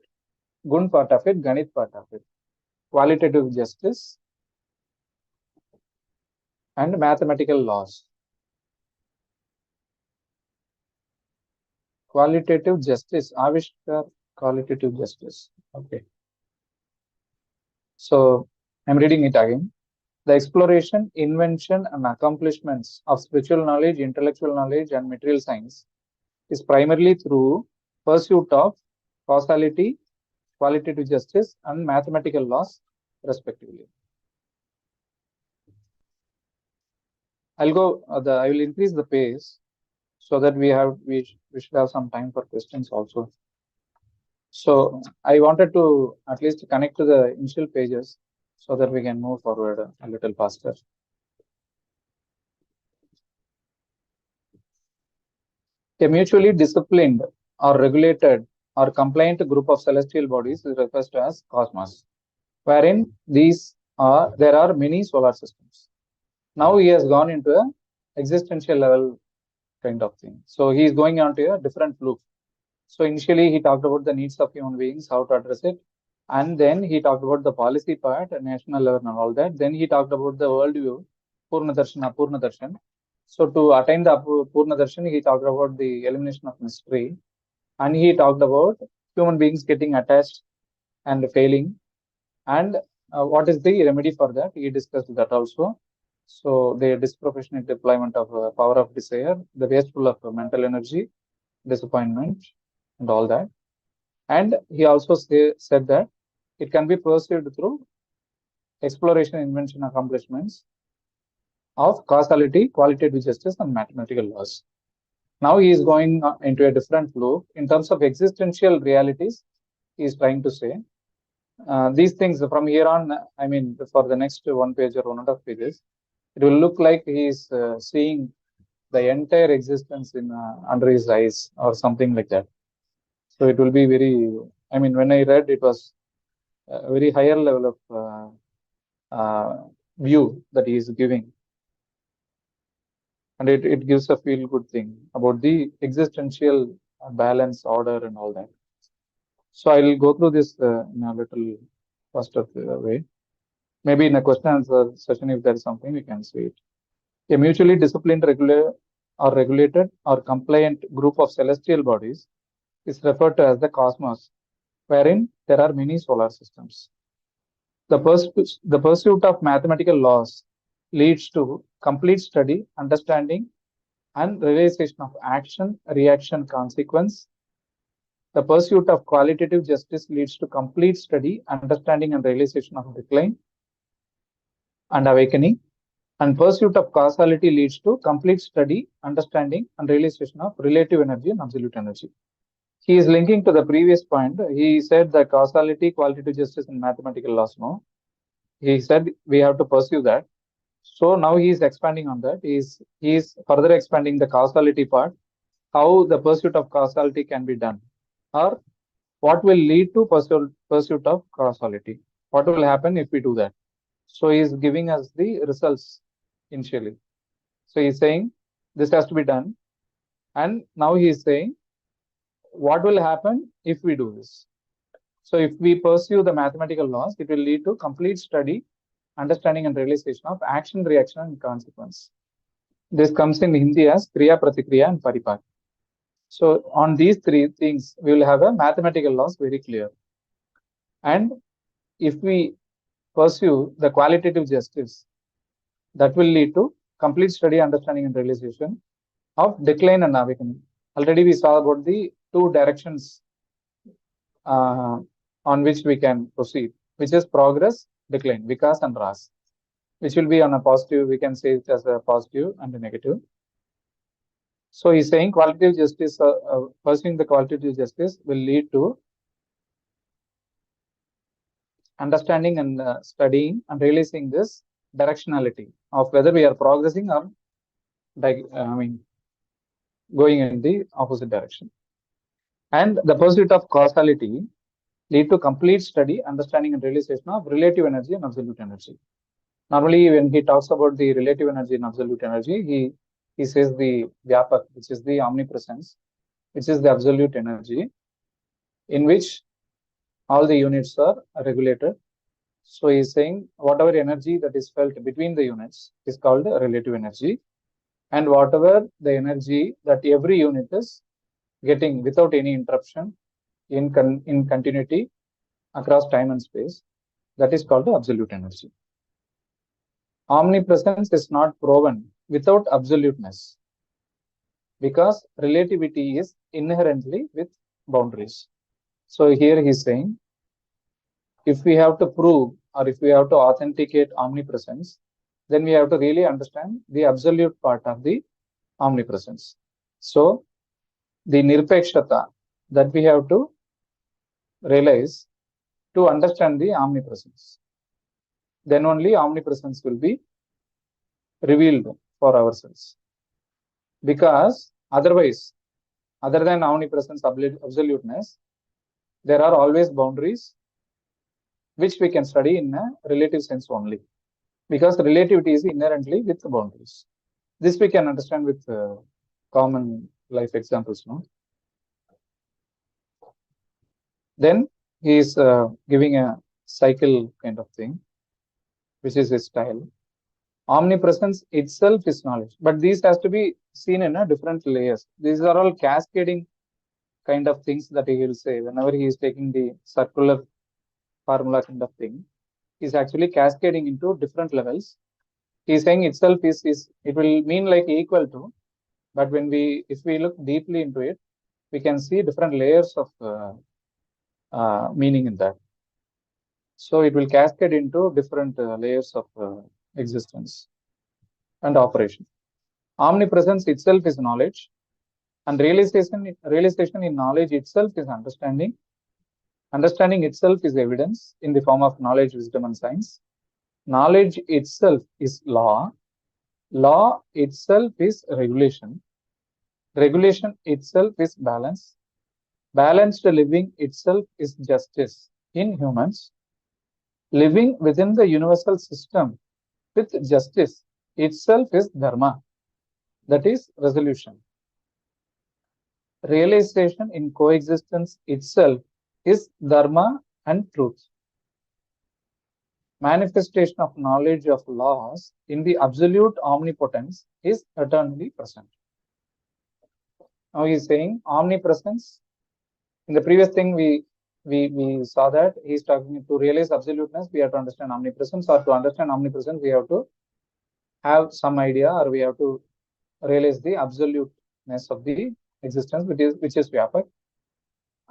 Gun part of it, Ganit part of it, qualitative justice, and mathematical laws. Qualitative justice, Avishkar, qualitative justice. Okay. So I'm reading it again. The exploration, invention, and accomplishments of spiritual knowledge, intellectual knowledge, and material science is primarily through pursuit of causality, qualitative justice, and mathematical laws, respectively. I will increase the pace so that we should have some time for questions also. So I wanted to at least connect to the initial pages so that we can move forward a little faster. A mutually disciplined or regulated or compliant group of celestial bodies is referred to as cosmos, wherein there are many solar systems. Now he has gone into a existential level kind of thing. So he is going on to a different loop. So initially he talked about the needs of human beings, how to address it. And then he talked about the policy part, national level and all that. Then he talked about the worldview, Purna Darshan, Apurna Darshan. So to attain the Purna Darshan, he talked about the elimination of mystery. And he talked about human beings getting attached and failing. And what is the remedy for that? He discussed that also. So the disproportionate deployment of power of desire, the wasteful of mental energy, disappointment, and all that. And he also said that it can be pursued through exploration, invention, accomplishments of causality, qualitative justice, and mathematical laws. Now he is going into a different loop in terms of existential realities. He is trying to say these things from here on. I mean, for the next one page or 1.5 pages, it will look like he is seeing the entire existence in under his eyes or something like that. So it will be very. I mean, when I read, it was a very higher level of view that he is giving. And it gives a feel good thing about the existential balance, order, and all that. So I'll go through this in a little faster way. Maybe in a question answer session, if there is something, we can see it. A mutually disciplined, regulated or compliant group of celestial bodies is referred to as the cosmos, wherein there are many solar systems. The pursuit of mathematical laws leads to complete study, understanding, and realization of action, reaction, consequence. The pursuit of qualitative justice leads to complete study, understanding, and realization of decline and awakening. And pursuit of causality leads to complete study, understanding, and realization of relative energy and absolute energy. He is linking to the previous point. He said that causality, qualitative justice, and mathematical laws. No, he said we have to pursue that. So now he is expanding on that. He is further expanding the causality part, how the pursuit of causality can be done, or what will lead to pursuit of causality. What will happen if we do that? So he is giving us the results initially. So he's saying this has to be done, and now he is saying what will happen if we do this. So if we pursue the mathematical laws, it will lead to complete study, understanding, and realization of action, reaction, and consequence. This comes in Hindi as Kriya, Pratikriya, and Paripak. So on these three things, we will have a mathematical laws very clear. And if we pursue the qualitative justice, that will lead to complete study, understanding, and realization of decline and awakening. Already we saw about the two directions on which we can proceed, which is progress, decline, vikas and ras, which will be on a positive. We can say it as a positive and a negative. So he's saying qualitative justice, pursuing the qualitative justice will lead to understanding and studying and realizing this directionality of whether we are progressing or going in the opposite direction. And the pursuit of causality lead to complete study, understanding, and realization of relative energy and absolute energy. Normally, when he talks about the relative energy and absolute energy, he says the Vyapak, which is the omnipresence, which is the absolute energy, in which all the units are regulated. So he's saying whatever energy that is felt between the units is called relative energy, and whatever the energy that every unit is getting without any interruption in continuity across time and space, that is called the absolute energy. Omnipresence is not proven without absoluteness, because relativity is inherently with boundaries. So here he's saying, if we have to prove or if we have to authenticate omnipresence, then we have to really understand the absolute part of the omnipresence. So the nirpekshata that we have to realize to understand the omnipresence, then only omnipresence will be revealed for ourselves. Because otherwise, other than omnipresence, absoluteness, there are always boundaries which we can study in a relative sense only, because relativity is inherently with the boundaries. This we can understand with common life examples. No? Then he is giving a cycle kind of thing, which is his style. Omnipresence itself is knowledge, but these has to be seen in a different layers. These are all cascading kind of things that he will say whenever he is taking the circular formula kind of thing. Is actually cascading into different levels. He's saying itself is it will mean like equal to, but when if we look deeply into it, we can see different layers of meaning in that. So it will cascade into different layers of existence and operation. Omnipresence itself is knowledge, and realization in knowledge itself is understanding. Understanding itself is evidence in the form of knowledge, wisdom, and science. Knowledge itself is law. Law itself is regulation. Regulation itself is balance. Balanced living itself is justice in humans. Living within the universal system with justice itself is dharma, that is resolution. Realization in coexistence itself is dharma and truth. Manifestation of knowledge of laws in the absolute omnipotence is eternally present. Now he is saying omnipresence. In the previous thing, we saw that he's talking to realize absoluteness, we have to understand omnipresence, or to understand omnipresence, we have to have some idea, or we have to realize the absoluteness of the existence, which is Vyapak.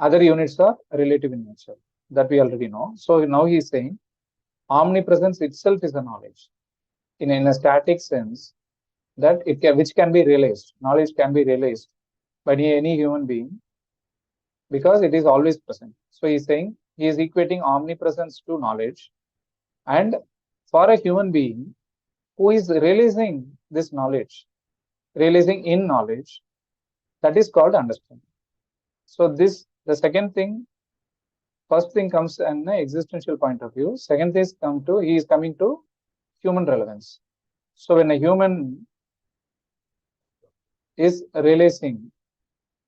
Other units are relative in nature, that we already know. So now he is saying omnipresence itself is a knowledge. in a static sense, that which can be realized, knowledge can be realized by any human being because it is always present. So he's saying he is equating omnipresence to knowledge. And for a human being who is realizing this knowledge, realizing in knowledge, that is called understanding. So the second thing, first thing comes in an existential point of view. Second thing he is coming to human relevance. So when a human is realizing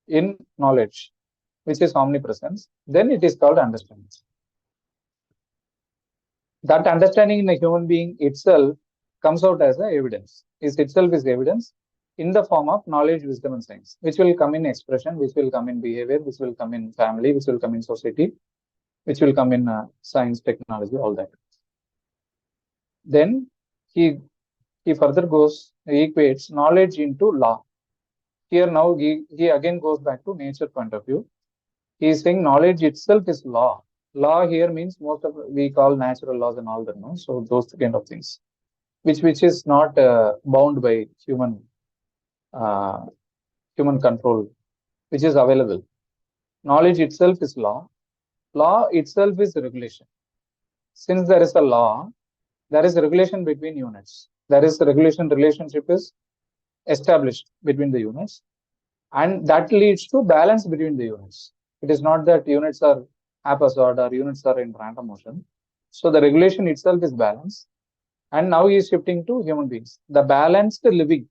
in knowledge, which is omnipresence, then it is called understanding. That understanding in a human being itself comes out as a evidence. Itself is evidence in the form of knowledge, wisdom, and science, which will come in expression, which will come in behavior, which will come in family, which will come in society, which will come in science, technology, all that. Then he further he equates knowledge into law. Here now he again goes back to nature point of view. He is saying knowledge itself is law. Law here means most of we call natural laws and all that, no? So those kind of things, which is not bound by human control, which is available. Knowledge itself is law. Law itself is regulation. Since there is a law, there is a regulation between units. There is a regulation relationship is established between the units, and that leads to balance between the units. It is not that units are haphazard or units are in random motion. So the regulation itself is balance. And now he is shifting to human beings. The balanced living.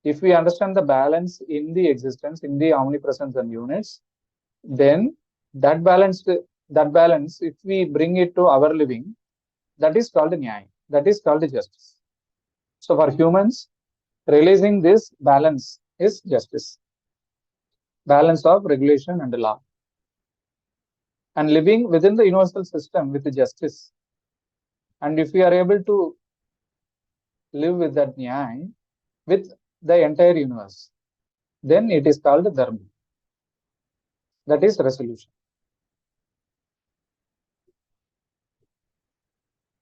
If we understand the balance in the existence, in the omnipresence and units, then that balance, if we bring it to our living, that is called nyaya. That is called justice. So for humans, realizing this balance is justice. Balance of regulation and law. And living within the universal system with the justice. And if we are able to live with that nyaya, with the entire universe, then it is called dharma. That is resolution.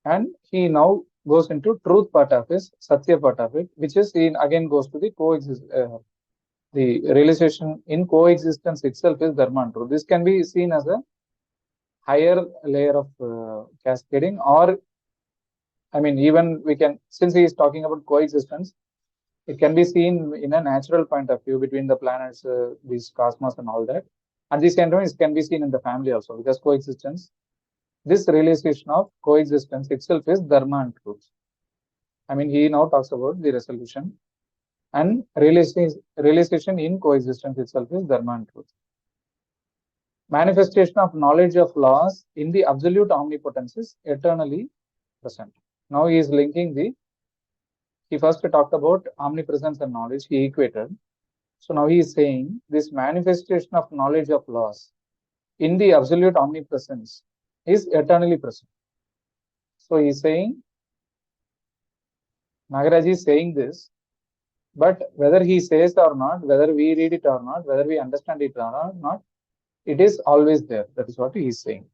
And he now goes into truth part of it, satya part of it, which is again goes to the the realization in coexistence itself is dharma and truth. This can be seen as a higher layer of cascading, or I mean, even we can, since he is talking about coexistence, it can be seen in a natural point of view between the planets, these cosmos and all that. At the same time, it can be seen in the family also, because coexistence, this realization of coexistence itself is dharma and truth. I mean, he now talks about the resolution, and realization in coexistence itself is dharma and truth. Manifestation of knowledge of laws in the absolute omnipotence is eternally present. Now he is linking he first talked about omnipresence and knowledge, he equated. So now he is saying this manifestation of knowledge of laws in the absolute omnipresence is eternally present. So he is saying, Nagaraj is saying this, but whether he says or not, whether we read it or not, whether we understand it or not, it is always there. That is what he is saying.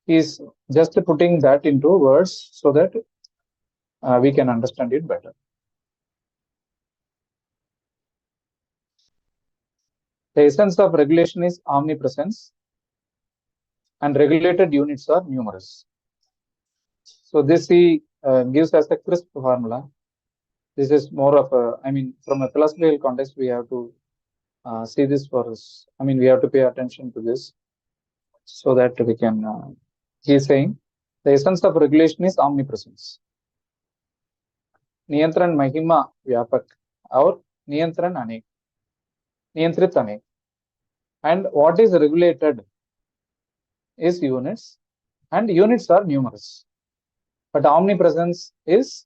He is just putting that into words so that we can understand it better. The essence of regulation is omnipresence, and regulated units are numerous. So this he gives us a crisp formula. This is more of a, I mean, from a philosophical context, we have to see this for us. I mean, we have to pay attention to this so that we can, he is saying, the essence of regulation is omnipresence. Niyantran Mahima Vyapak, or Niyantran Anek, Niyantrit Anek. And what is regulated is units, and units are numerous. But omnipresence is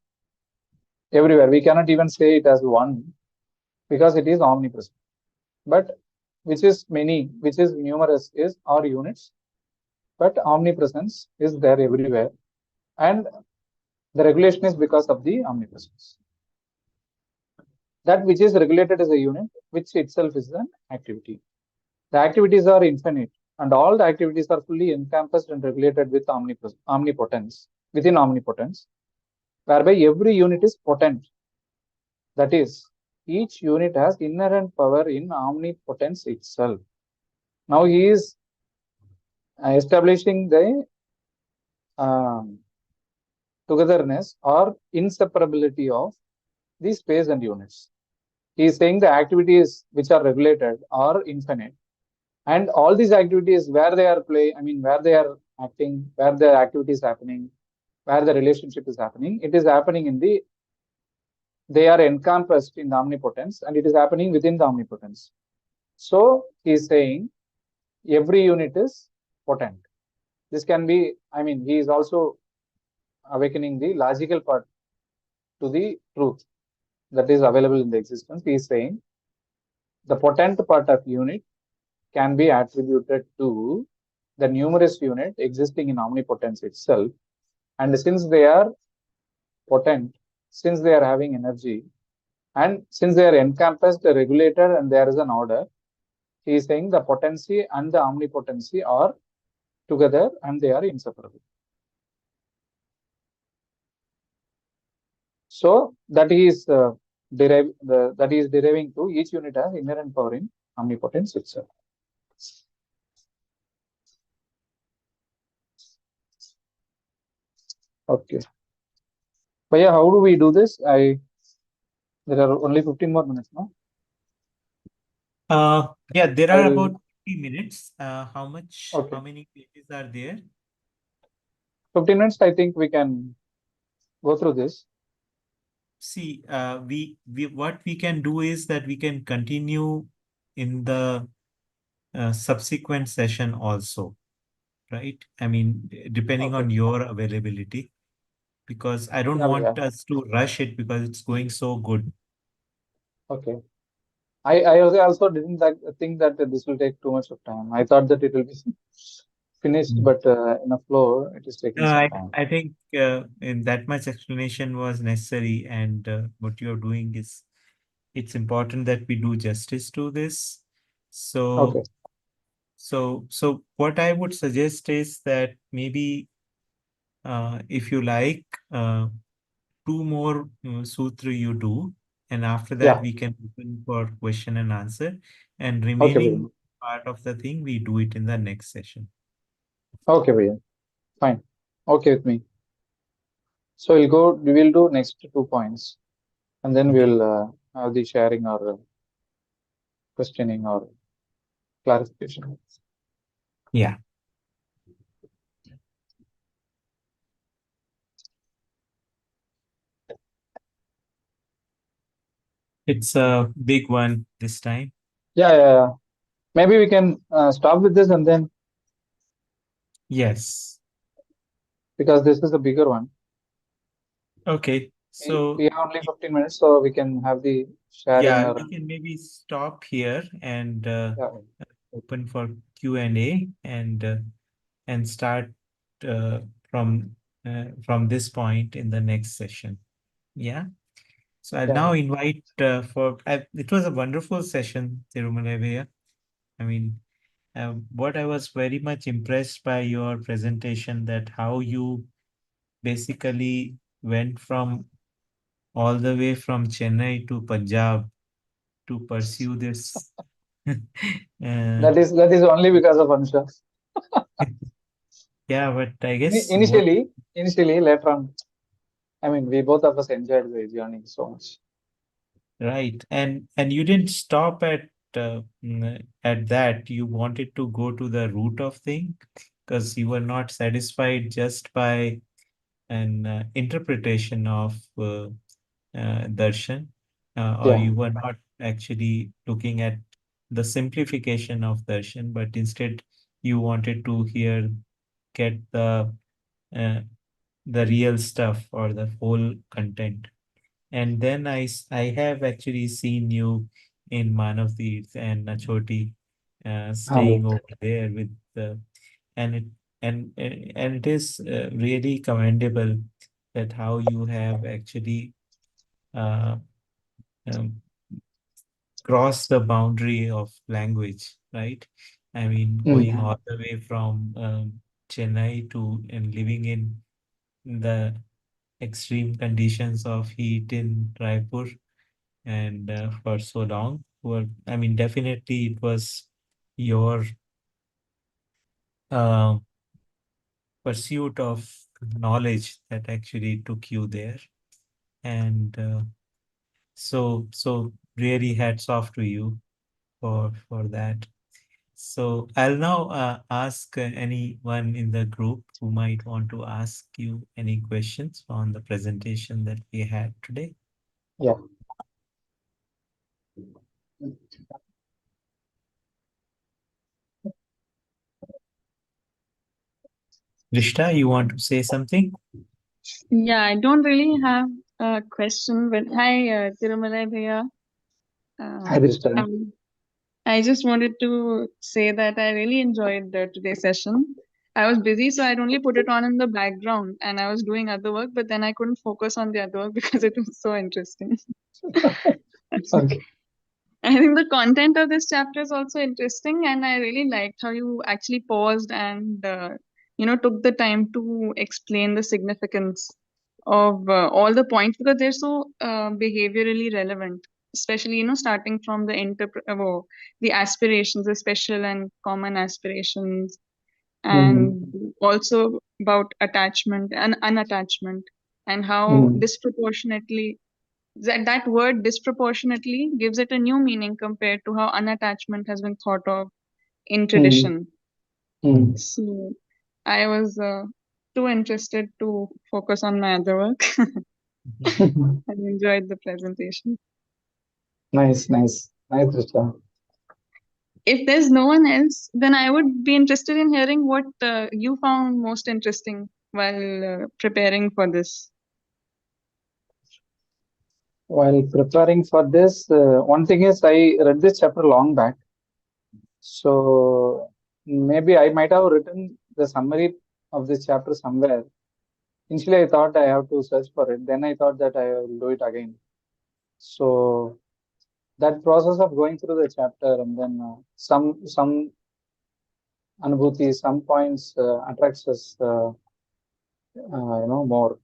everywhere. We cannot even say it as one because it is omnipresent. But which is many, which is numerous is our units, but omnipresence is there everywhere. And the regulation is because of the omnipresence. That which is regulated as a unit, which itself is an activity. The activities are infinite, and all the activities are fully encompassed and regulated with omnipotence, within omnipotence. whereby every unit is potent. That is, each unit has inherent power in omnipotence itself. Now he is establishing the um, togetherness or inseparability of the space and units. He is saying the activities which are regulated are infinite, and all these activities where they are where they are acting, where the activity is happening, where the relationship is happening, it is happening in the, they are encompassed in the omnipotence, and it is happening within the omnipotence. So he is saying every unit is potent. This can be, he is also awakening the logical part to the truth that is available in the existence. He is saying the potent part of unit can be attributed to the numerous unit existing in omnipotence itself. And since they are potent, since they are having energy, and since they are encompassed, regulated, and there is an order, he is saying the potency and the omnipotency are together and they are inseparable. So that is that is deriving to each unit has inherent power in omnipotence itself. Okay. But yeah, how do we do this? There are only 15 more minutes now. Yeah, there are I'll about 50 minutes. How okay. many pages are there? 15 minutes, I think we can go through this. See, what we can do is that we can continue in the subsequent session also, right? I mean, depending Okay. on your availability, because I don't Yeah, yeah. want us to rush it because it's going so good. Okay. I also didn't think that this will take too much of time. I thought that it will be finished, Mm. but in a flow, it is taking some I time. I think in that much explanation was necessary, and what you're doing is it's important that we do justice to this. Okay. So so what I would suggest is that maybe if you like, two more sutra you do, and after that Yeah. we can open for question and answer, and Okay, remaining Bhaiya. part of the thing we do it in the next session. Okay, Bhaiya. Fine. Okay with me. So we will do next 2 points, and then Okay. we'll have the sharing or questioning or clarification. Yeah, it's a big one this time. Yeah, yeah, yeah. Maybe we can stop with this and then, Yes. because this is a bigger one. Okay. We So have only 15 minutes, so we can have the sharing yeah, or we can maybe stop here and yeah, open for Q&A and start uh, from this point in the next session. Yeah. So I'll yeah, now yeah. invite it was a wonderful session, Thirumalai. I mean, what I was very much impressed by your presentation, that how you basically went from all the way from Chennai to Punjab to pursue this. uh, That is only because of Anusha. yeah, but I guess what Initially, later on, we both of us enjoyed the journey so much. right, and you didn't stop at that. You wanted to go to the root of thing because you were not satisfied just by an interpretation of darshan, or Yeah, you were not actually looking at the simplification of darshan, but instead you wanted to get uh, the real stuff or the whole content. And then I have actually seen you in Manav Vyavhar and Achoti, Bhaiya. staying over there with the and it and it is really commendable that how you have actually uh, um, crossed the boundary of language, right? I mean, going Mm. all the way from Chennai to and living in the extreme conditions of heat in Raipur and for so long. Well, I mean, definitely it was your uh, pursuit of knowledge that actually took you there. And so really hats off to you for that. So I'll now ask anyone in the group who might want to ask you any questions on the presentation that we had today. Yeah. Rishta, you want to say something? Yeah, I don't really have a question, but hi, Thirumalai Bhaiya. Hi, Drishta. I just wanted to say that I really enjoyed today's session. I was busy, so I'd only put it on in the background and I was doing other work, but then I couldn't focus on the other work because it was so interesting. Okay. I think the content of this chapter is also interesting, and I really liked how you actually paused and took the time to explain the significance of all the points because they're so behaviorally relevant, especially starting from the aspirations, the special and common aspirations, Mm. and also about attachment and unattachment, and how Mm. disproportionately that word disproportionately gives it a new meaning compared to how unattachment has been thought of in Mm. tradition. Mm. So I was too interested to focus on my other work. I enjoyed the presentation. Nice, nice, nice, Drishta. If there's no one else, then I would be interested in hearing what you found most interesting while preparing for this. While preparing for this, one thing is I read this chapter long back, so maybe I might have written the summary of this chapter somewhere. Initially, I thought I have to search for it. Then I thought that I will do it again. So that process of going through the chapter and then some anubhuti, some points attracts us, more.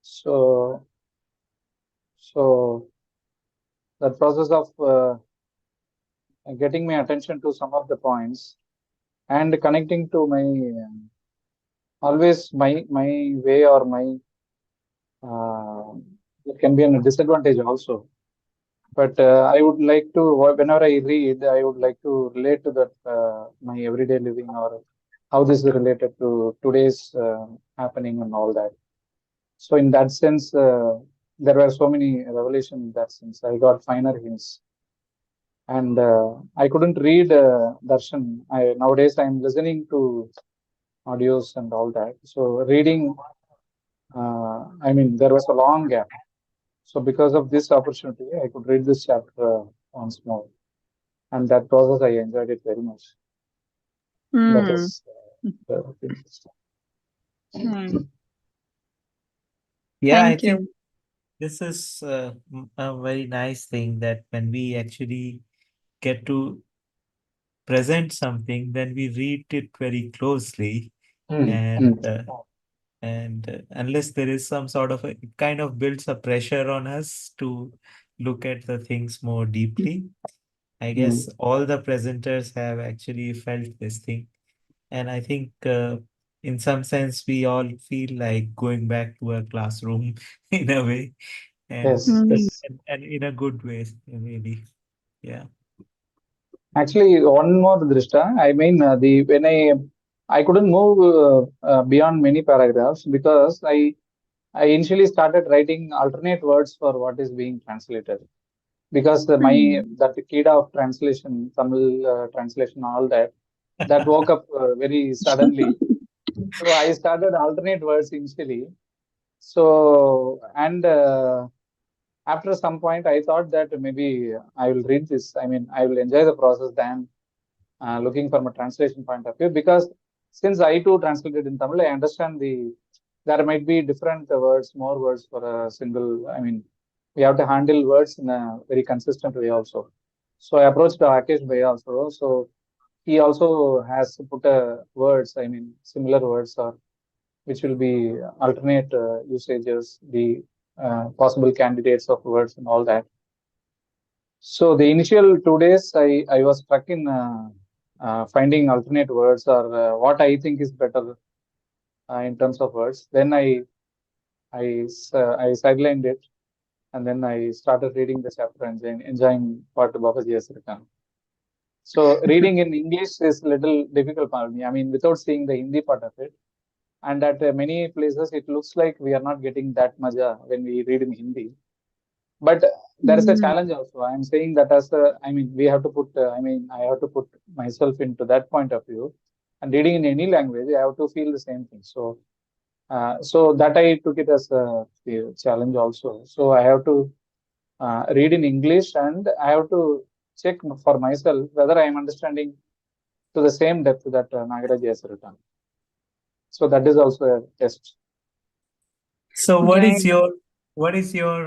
So so that process of getting my attention to some of the points and connecting to my always my way or my uh, it can be a disadvantage also. But I would like to whenever I read, I would like to relate to that my everyday living or how this is related to today's happening and all that. So in that sense, there were so many revelations in that sense. I got finer hints, and I couldn't read darshan. Nowadays I'm listening to audios and all that. So reading, I mean, there was a long gap. So because of this opportunity, I could read this chapter once more, and that process I enjoyed it very much. That Hmm. is interesting. Hmm. Yeah, I Thank think you. this is a very nice thing that when we actually get to present something, then we read it very closely, Mm, and mm. unless there is some sort of it kind of builds a pressure on us to look at the things more deeply. I Mm. guess all the presenters have actually felt this thing, and I think in some sense we all feel like going back to a classroom in a way, and Yes, Hmm. yes. and in a good way, really. Yeah. Actually, one more drishta. I mean, the when I couldn't move beyond many paragraphs because I initially started writing alternate words for what is being translated because my Hmm. that kid of translation, Tamil translation, all that woke up very suddenly. So I started alternate words initially. So and after some point, I thought that maybe I will read this. I mean, I will enjoy the process than looking from a translation point of view because since I too translated in Tamil, I understand there might be different words, more words for a single. I mean, we have to handle words in a very consistent way also. So I approached Rakesh Bhai also. So he also has put words, I mean, similar words or which will be alternate usages, the possible candidates of words and all that. So the initial 2 days, I was stuck in finding alternate words or what I think is better in terms of words. Then I sidelined it, and then I started reading the chapter and enjoying what Babaji has written. So reading in English is a little difficult for me. I mean, without seeing the Hindi part of it. And at many places, it looks like we are not getting that maja when we read in Hindi. But there is a challenge also. I'm saying that I mean, we have to put, I have to put myself into that point of view. And reading in any language, I have to feel the same thing. So, so that I took it as a challenge also. So I have to read in English, and I have to check for myself whether I am understanding to the same depth that Nagaraj has written. So that is also a test. So Right. what is your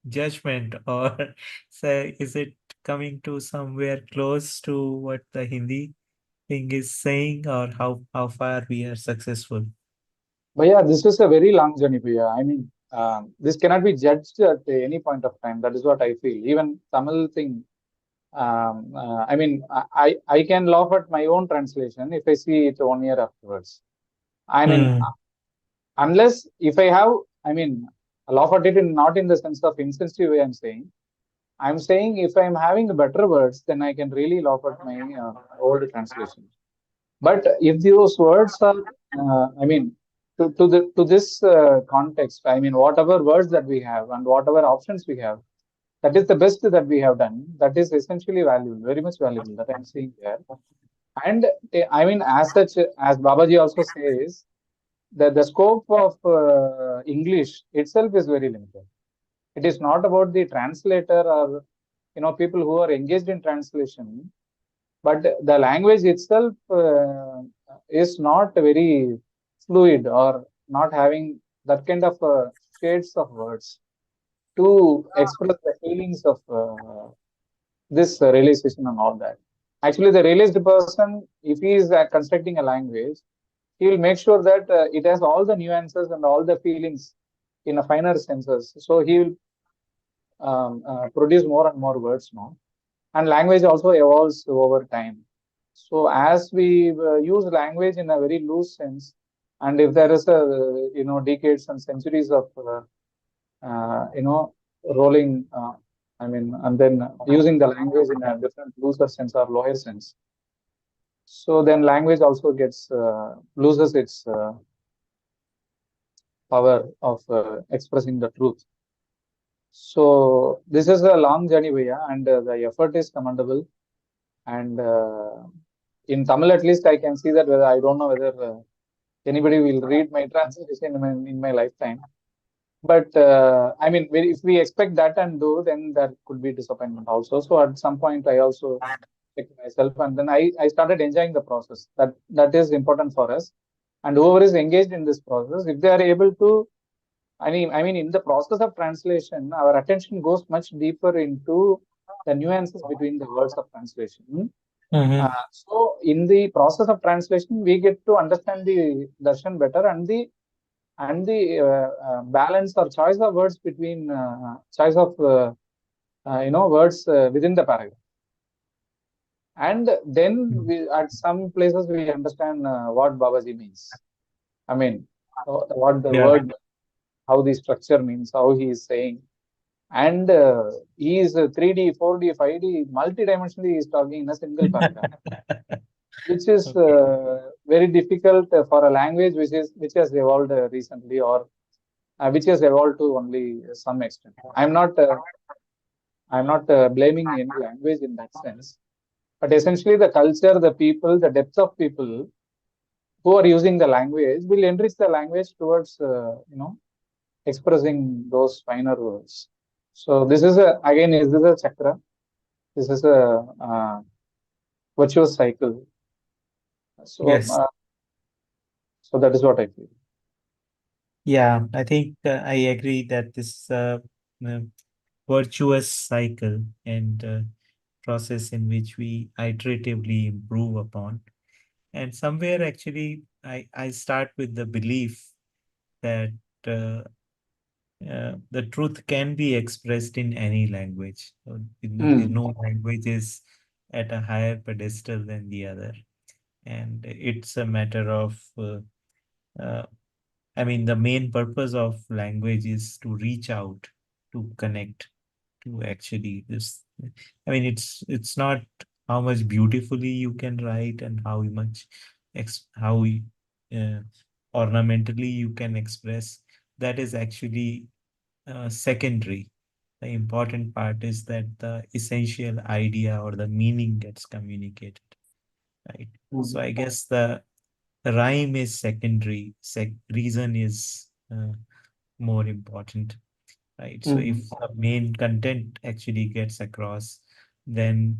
judgment, or say, is it coming to somewhere close to what the Hindi thing is saying, or how far we are successful? But yeah, this is a very long journey, Priya. I mean, this cannot be judged at any point of time. That is what I feel. Even Tamil thing, I mean, I can laugh at my own translation if I see it 1 year afterwards. I mean, unless if I have, I mean, laugh at it not in the sense of insensitive way I'm saying if I'm having better words, then I can really laugh at my old translation. But if those words are, I mean, to this context, I mean, whatever words that we have and whatever options we have, that is the best that we have done. That is essentially valuable, very much valuable that I'm seeing there. And I mean, as such, as Babaji also says, the scope of English itself is very limited. It is not about the translator or people who are engaged in translation, but the language itself is not very fluid or not having that kind of shades of words to express the feelings of this realization and all that. Actually, the realized person, if he is constructing a language, he will make sure that it has all the nuances and all the feelings in a finer senses. So he will produce more and more words now. And language also evolves over time. So as we use language in a very loose sense, and if there is a decades and centuries of rolling, I mean, and then using the language in a different looser sense or lower sense, so then language also gets loses its power of expressing the truth. So this is a long journey, Vaya, and the effort is commendable. And in Tamil, at least, I can see that whether I don't know whether anybody will read my translation in my lifetime. But I mean, if we expect that and do, then there could be disappointment also. So at some point, I also checked myself, and then I started enjoying the process. That is important for us. And whoever is engaged in this process, if they are able to, I mean, in the process of translation, our attention goes much deeper into the nuances between the words of translation. So in the process of translation, we get to understand the darshan better and the balance or choice of words between choice of words within the paragraph. And then at some places we understand what Babaji means. I mean, what the word, how the structure means, how he is saying. And he is 3D, 4D, 5D, multi-dimensionally he is talking in a single paragraph, which is very difficult for a language which has evolved recently, or which has evolved to only some extent. I'm not blaming any language in that sense, but essentially the culture, the people, the depth of people who are using the language will enrich the language towards expressing those finer words. So this is is this a chakra? This is a virtuous cycle. So Yes. so that is what I feel. Yeah, I think I agree that this virtuous cycle and process in which we iteratively improve upon. And somewhere actually I start with the belief that uh, the truth can be expressed in any language. So, no language is at a higher pedestal than the other, and it's a matter of. Uh, I mean, the main purpose of language is to reach out, to connect, to actually this. I mean, it's not how much beautifully you can write and how much uh, ornamentally you can express. That is actually secondary. The important part is that the essential idea or the meaning gets communicated, right? So I guess the rhyme is secondary. Reason is more important, right? So if the main content actually gets across, then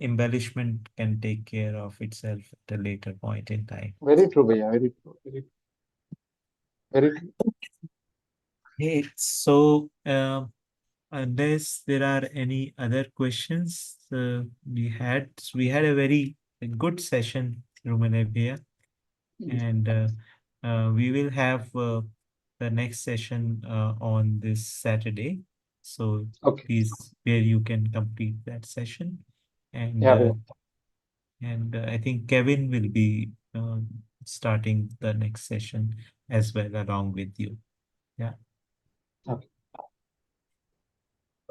embellishment can take care of itself at a later point in time. Very true, Bhaiya. Very true. Very true. Hey, so unless there are any other questions, we had a very good session, Rumanavia, and we will have the next session on this Saturday. So Okay. please, where you can complete that session, and Yeah, Bhaiya. I think Kevin will be starting the next session as well along with you. Yeah. Okay.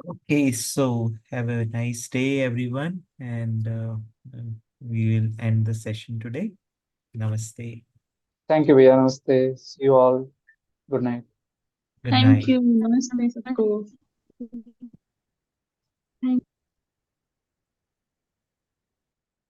Okay, so have a nice day, everyone, and we will end the session today. Namaste. Thank you, Bhaiya. Namaste. See you all. Good night. Good Thank night. you. Namaste, Sabko.